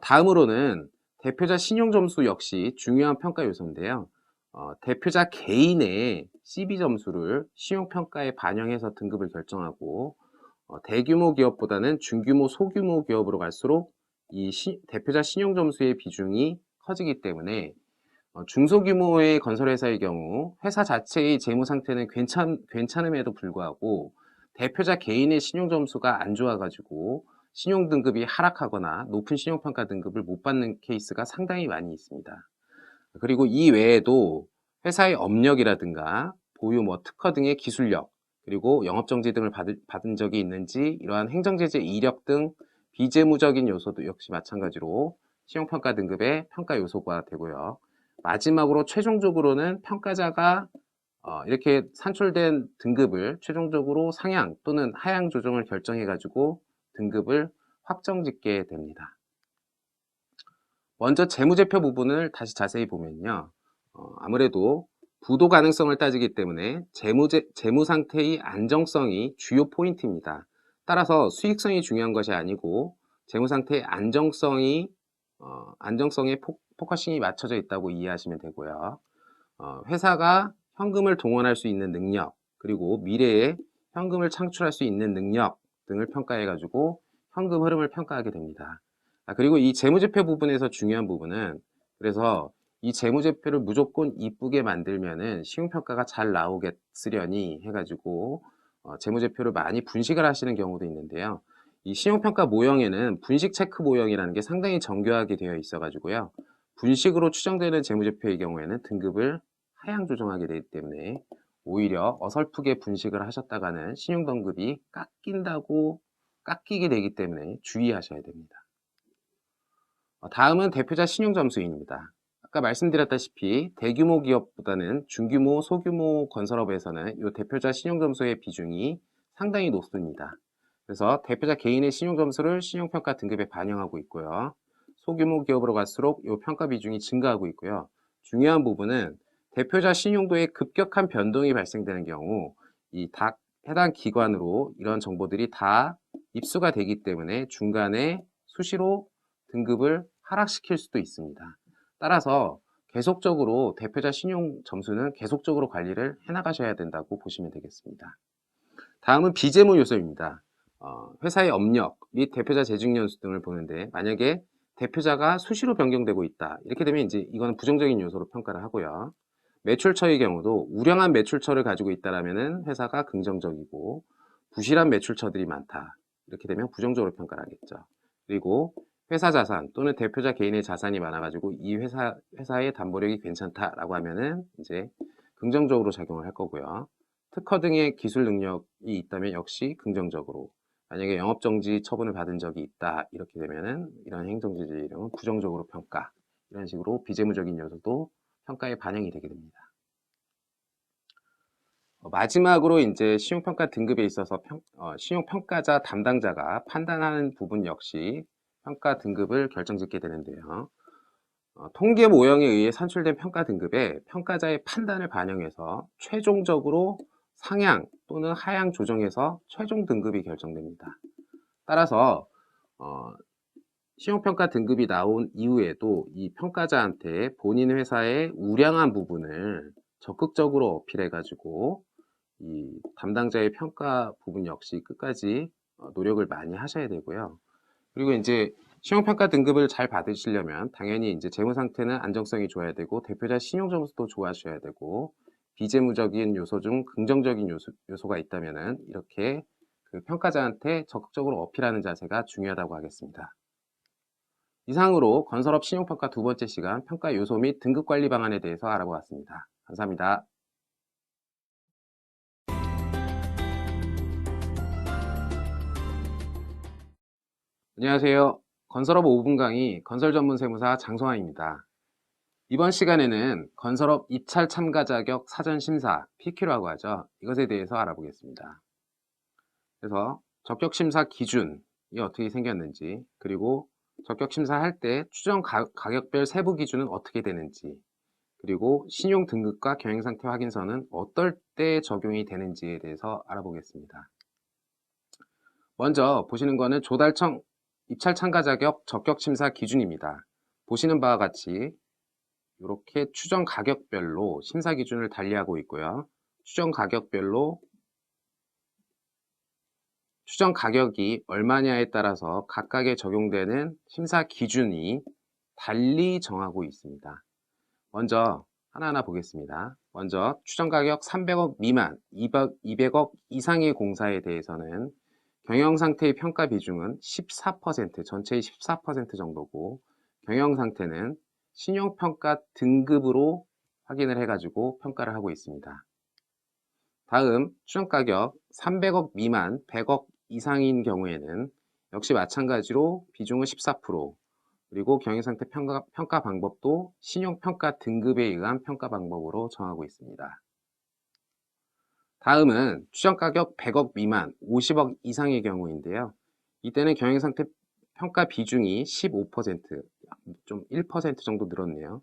다음으로는 대표자 신용점수 역시 중요한 평가 요소인데요. 대표자 개인의 CB 점수를 신용평가에 반영해서 등급을 결정하고, 대규모 기업보다는 중규모, 소규모 기업으로 갈수록 이 대표자 신용점수의 비중이 커지기 때문에 중소규모의 건설회사의 경우 회사 자체의 재무 상태는 괜찮음에도 불구하고 대표자 개인의 신용점수가 안 좋아가지고 신용등급이 하락하거나 높은 신용평가 등급을 못 받는 케이스가 상당히 많이 있습니다. 그리고 이 외에도 회사의 업력이라든가 보유 특허 등의 기술력, 그리고 영업정지 등을 받은 적이 있는지, 이러한 행정제재 이력 등 비재무적인 요소도 역시 마찬가지로 신용평가 등급의 평가 요소가 되고요. 마지막으로 최종적으로는 평가자가 이렇게 산출된 등급을 최종적으로 상향 또는 하향 조정을 결정해 가지고 등급을 확정짓게 됩니다. 먼저 재무제표 부분을 다시 자세히 보면요. 아무래도 부도 가능성을 따지기 때문에 재무 상태의 안정성이 주요 포인트입니다. 따라서 수익성이 중요한 것이 아니고 재무 상태의 안정성에 포커싱이 맞춰져 있다고 이해하시면 되고요. 회사가 현금을 동원할 수 있는 능력, 그리고 미래에 현금을 창출할 수 있는 능력 등을 평가해 가지고 현금 흐름을 평가하게 됩니다. 그리고 이 재무제표 부분에서 중요한 부분은, 그래서 이 재무제표를 무조건 이쁘게 만들면은 신용평가가 잘 나오겠으려니 해가지고 재무제표를 많이 분식을 하시는 경우도 있는데요. 이 신용평가 모형에는 분식 체크 모형이라는 게 상당히 정교하게 되어 있어 가지고요. 분식으로 추정되는 재무제표의 경우에는 등급을 하향 조정하게 되기 때문에 오히려 어설프게 분식을 하셨다가는 신용등급이 깎이게 되기 때문에 주의하셔야 됩니다. 다음은 대표자 신용점수인입니다. 아까 말씀드렸다시피 대규모 기업보다는 중규모, 소규모 건설업에서는 이 대표자 신용점수의 비중이 상당히 높습니다. 그래서 대표자 개인의 신용점수를 신용평가 등급에 반영하고 있고요. 소규모 기업으로 갈수록 이 평가 비중이 증가하고 있고요. 중요한 부분은 대표자 신용도에 급격한 변동이 발생되는 경우 해당 기관으로 이런 정보들이 다 입수가 되기 때문에 중간에 수시로 등급을 하락시킬 수도 있습니다. 따라서 계속적으로 대표자 신용 점수는 계속적으로 관리를 해나가셔야 된다고 보시면 되겠습니다. 다음은 비재무 요소입니다. 회사의 업력 및 대표자 재직 연수 등을 보는데 만약에 대표자가 수시로 변경되고 있다. 이렇게 되면 이제 이거는 부정적인 요소로 평가를 하고요. 매출처의 경우도 우량한 매출처를 가지고 있다라면은 회사가 긍정적이고 부실한 매출처들이 많다. 이렇게 되면 부정적으로 평가를 하겠죠. 그리고 회사 자산 또는 대표자 개인의 자산이 많아가지고 이 회사의 담보력이 괜찮다라고 하면은 이제 긍정적으로 작용을 할 거고요. 특허 등의 기술 능력이 있다면 역시 긍정적으로, 만약에 영업정지 처분을 받은 적이 있다 이렇게 되면은 이런 행정지지 이름은 부정적으로 평가, 이런 식으로 비재무적인 요소도 평가에 반영이 되게 됩니다. 마지막으로 이제 신용평가 등급에 있어서 신용평가자 담당자가 판단하는 부분 역시 평가 등급을 결정짓게 되는데요. 통계 모형에 의해 산출된 평가 등급에 평가자의 판단을 반영해서 최종적으로 상향 또는 하향 조정해서 최종 등급이 결정됩니다. 따라서 신용평가 등급이 나온 이후에도 이 평가자한테 본인 회사의 우량한 부분을 적극적으로 어필해가지고 이 담당자의 평가 부분 역시 끝까지 노력을 많이 하셔야 되고요. 그리고 이제 신용평가 등급을 잘 받으시려면 당연히 이제 재무 상태는 안정성이 좋아야 되고 대표자 신용 점수도 좋아하셔야 되고 비재무적인 요소 중 긍정적인 요소가 있다면은 이렇게 그 평가자한테 적극적으로 어필하는 자세가 중요하다고 하겠습니다. 이상으로 건설업 신용평가 두 번째 시간 평가 요소 및 등급 관리 방안에 대해서 알아보았습니다. 감사합니다. 안녕하세요. 건설업 5분 강의 건설 전문 세무사 장성환입니다. 이번 시간에는 건설업 입찰 참가 자격 사전 심사 PQ라고 하죠. 이것에 대해서 알아보겠습니다. 그래서 적격 심사 기준이 어떻게 생겼는지, 그리고 적격 심사할 때 추정 가격별 세부 기준은 어떻게 되는지, 그리고 신용 등급과 경영 상태 확인서는 어떨 때 적용이 되는지에 대해서 알아보겠습니다. 먼저 보시는 거는 조달청 입찰 참가 자격 적격 심사 기준입니다. 보시는 바와 같이 이렇게 추정 가격별로 심사 기준을 달리하고 있고요. 추정 가격이 얼마냐에 따라서 각각에 적용되는 심사 기준이 달리 정하고 있습니다. 먼저 하나하나 보겠습니다. 먼저 추정 가격 300억 미만, 200억 이상의 공사에 대해서는 경영상태의 평가 비중은 14%, 전체의 14% 정도고, 경영상태는 신용평가 등급으로 확인을 해가지고 평가를 하고 있습니다. 다음 추정가격 300억 미만, 100억 이상인 경우에는 역시 마찬가지로 비중은 14%, 그리고 경영상태 평가 방법도 신용평가 등급에 의한 평가 방법으로 정하고 있습니다. 다음은 추정가격 100억 미만, 50억 이상의 경우인데요. 이때는 경영상태 평가 비중이 15%, 좀 1% 정도 늘었네요.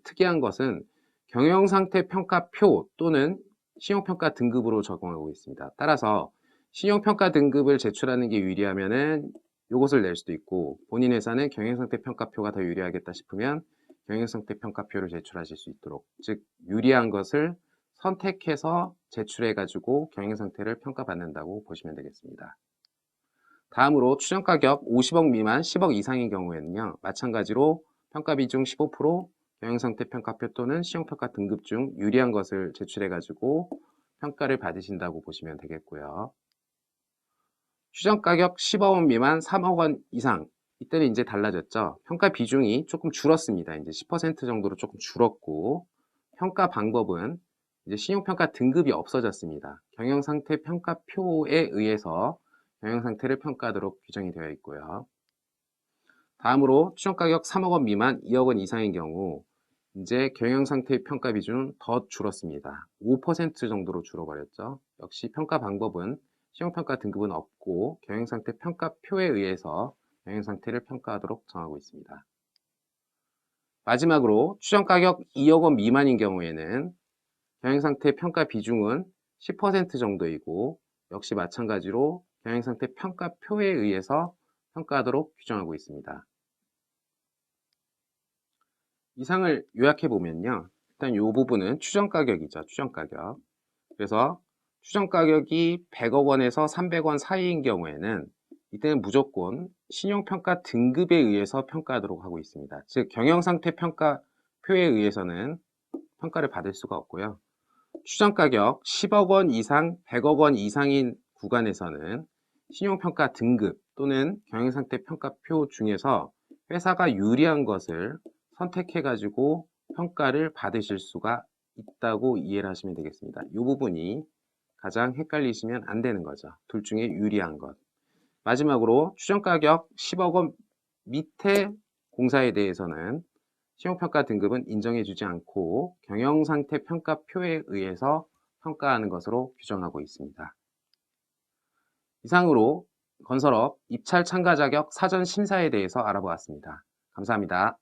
특이한 것은 경영상태 평가표 또는 신용평가 등급으로 적용하고 있습니다. 따라서 신용평가 등급을 제출하는 게 유리하면은 이것을 낼 수도 있고, 본인 회사는 경영상태 평가표가 더 유리하겠다 싶으면 경영상태 평가표를 제출하실 수 있도록, 즉 유리한 것을 선택해서 제출해가지고 경영상태를 평가받는다고 보시면 되겠습니다. 다음으로 추정가격 50억 미만 10억 이상인 경우에는요, 마찬가지로 평가비중 15%, 경영상태 평가표 또는 신용평가 등급 중 유리한 것을 제출해가지고 평가를 받으신다고 보시면 되겠고요. 추정가격 10억 원 미만 3억 원 이상, 이때는 이제 달라졌죠. 평가 비중이 조금 줄었습니다. 이제 10% 정도로 조금 줄었고, 평가 방법은 이제 신용평가 등급이 없어졌습니다. 경영상태 평가표에 의해서 경영상태를 평가하도록 규정이 되어 있고요. 다음으로 추정가격 3억 원 미만 2억 원 이상인 경우 이제 경영상태 평가 비중은 더 줄었습니다. 5% 정도로 줄어버렸죠. 역시 평가 방법은 신용평가 등급은 없고 경영상태 평가표에 의해서 경영상태를 평가하도록 정하고 있습니다. 마지막으로 추정가격 2억 원 미만인 경우에는 경영상태 평가 비중은 10% 정도이고 역시 마찬가지로 경영상태 평가표에 의해서 평가하도록 규정하고 있습니다. 이상을 요약해 보면요. 일단 이 부분은 추정가격이죠. 추정가격. 그래서 추정가격이 100억 원에서 300원 사이인 경우에는 이때는 무조건 신용평가 등급에 의해서 평가하도록 하고 있습니다. 즉 경영상태 평가표에 의해서는 평가를 받을 수가 없고요. 추정가격 10억 원 이상 100억 원 이상인 구간에서는 신용평가 등급 또는 경영상태 평가표 중에서 회사가 유리한 것을 선택해 가지고 평가를 받으실 수가 있다고 이해를 하시면 되겠습니다. 이 부분이 가장 헷갈리시면 안 되는 거죠. 둘 중에 유리한 것. 마지막으로 추정가격 10억 원 밑에 공사에 대해서는 신용평가 등급은 인정해 주지 않고 경영상태 평가표에 의해서 평가하는 것으로 규정하고 있습니다. 이상으로 건설업 입찰 참가 자격 사전 심사에 대해서 알아보았습니다. 감사합니다.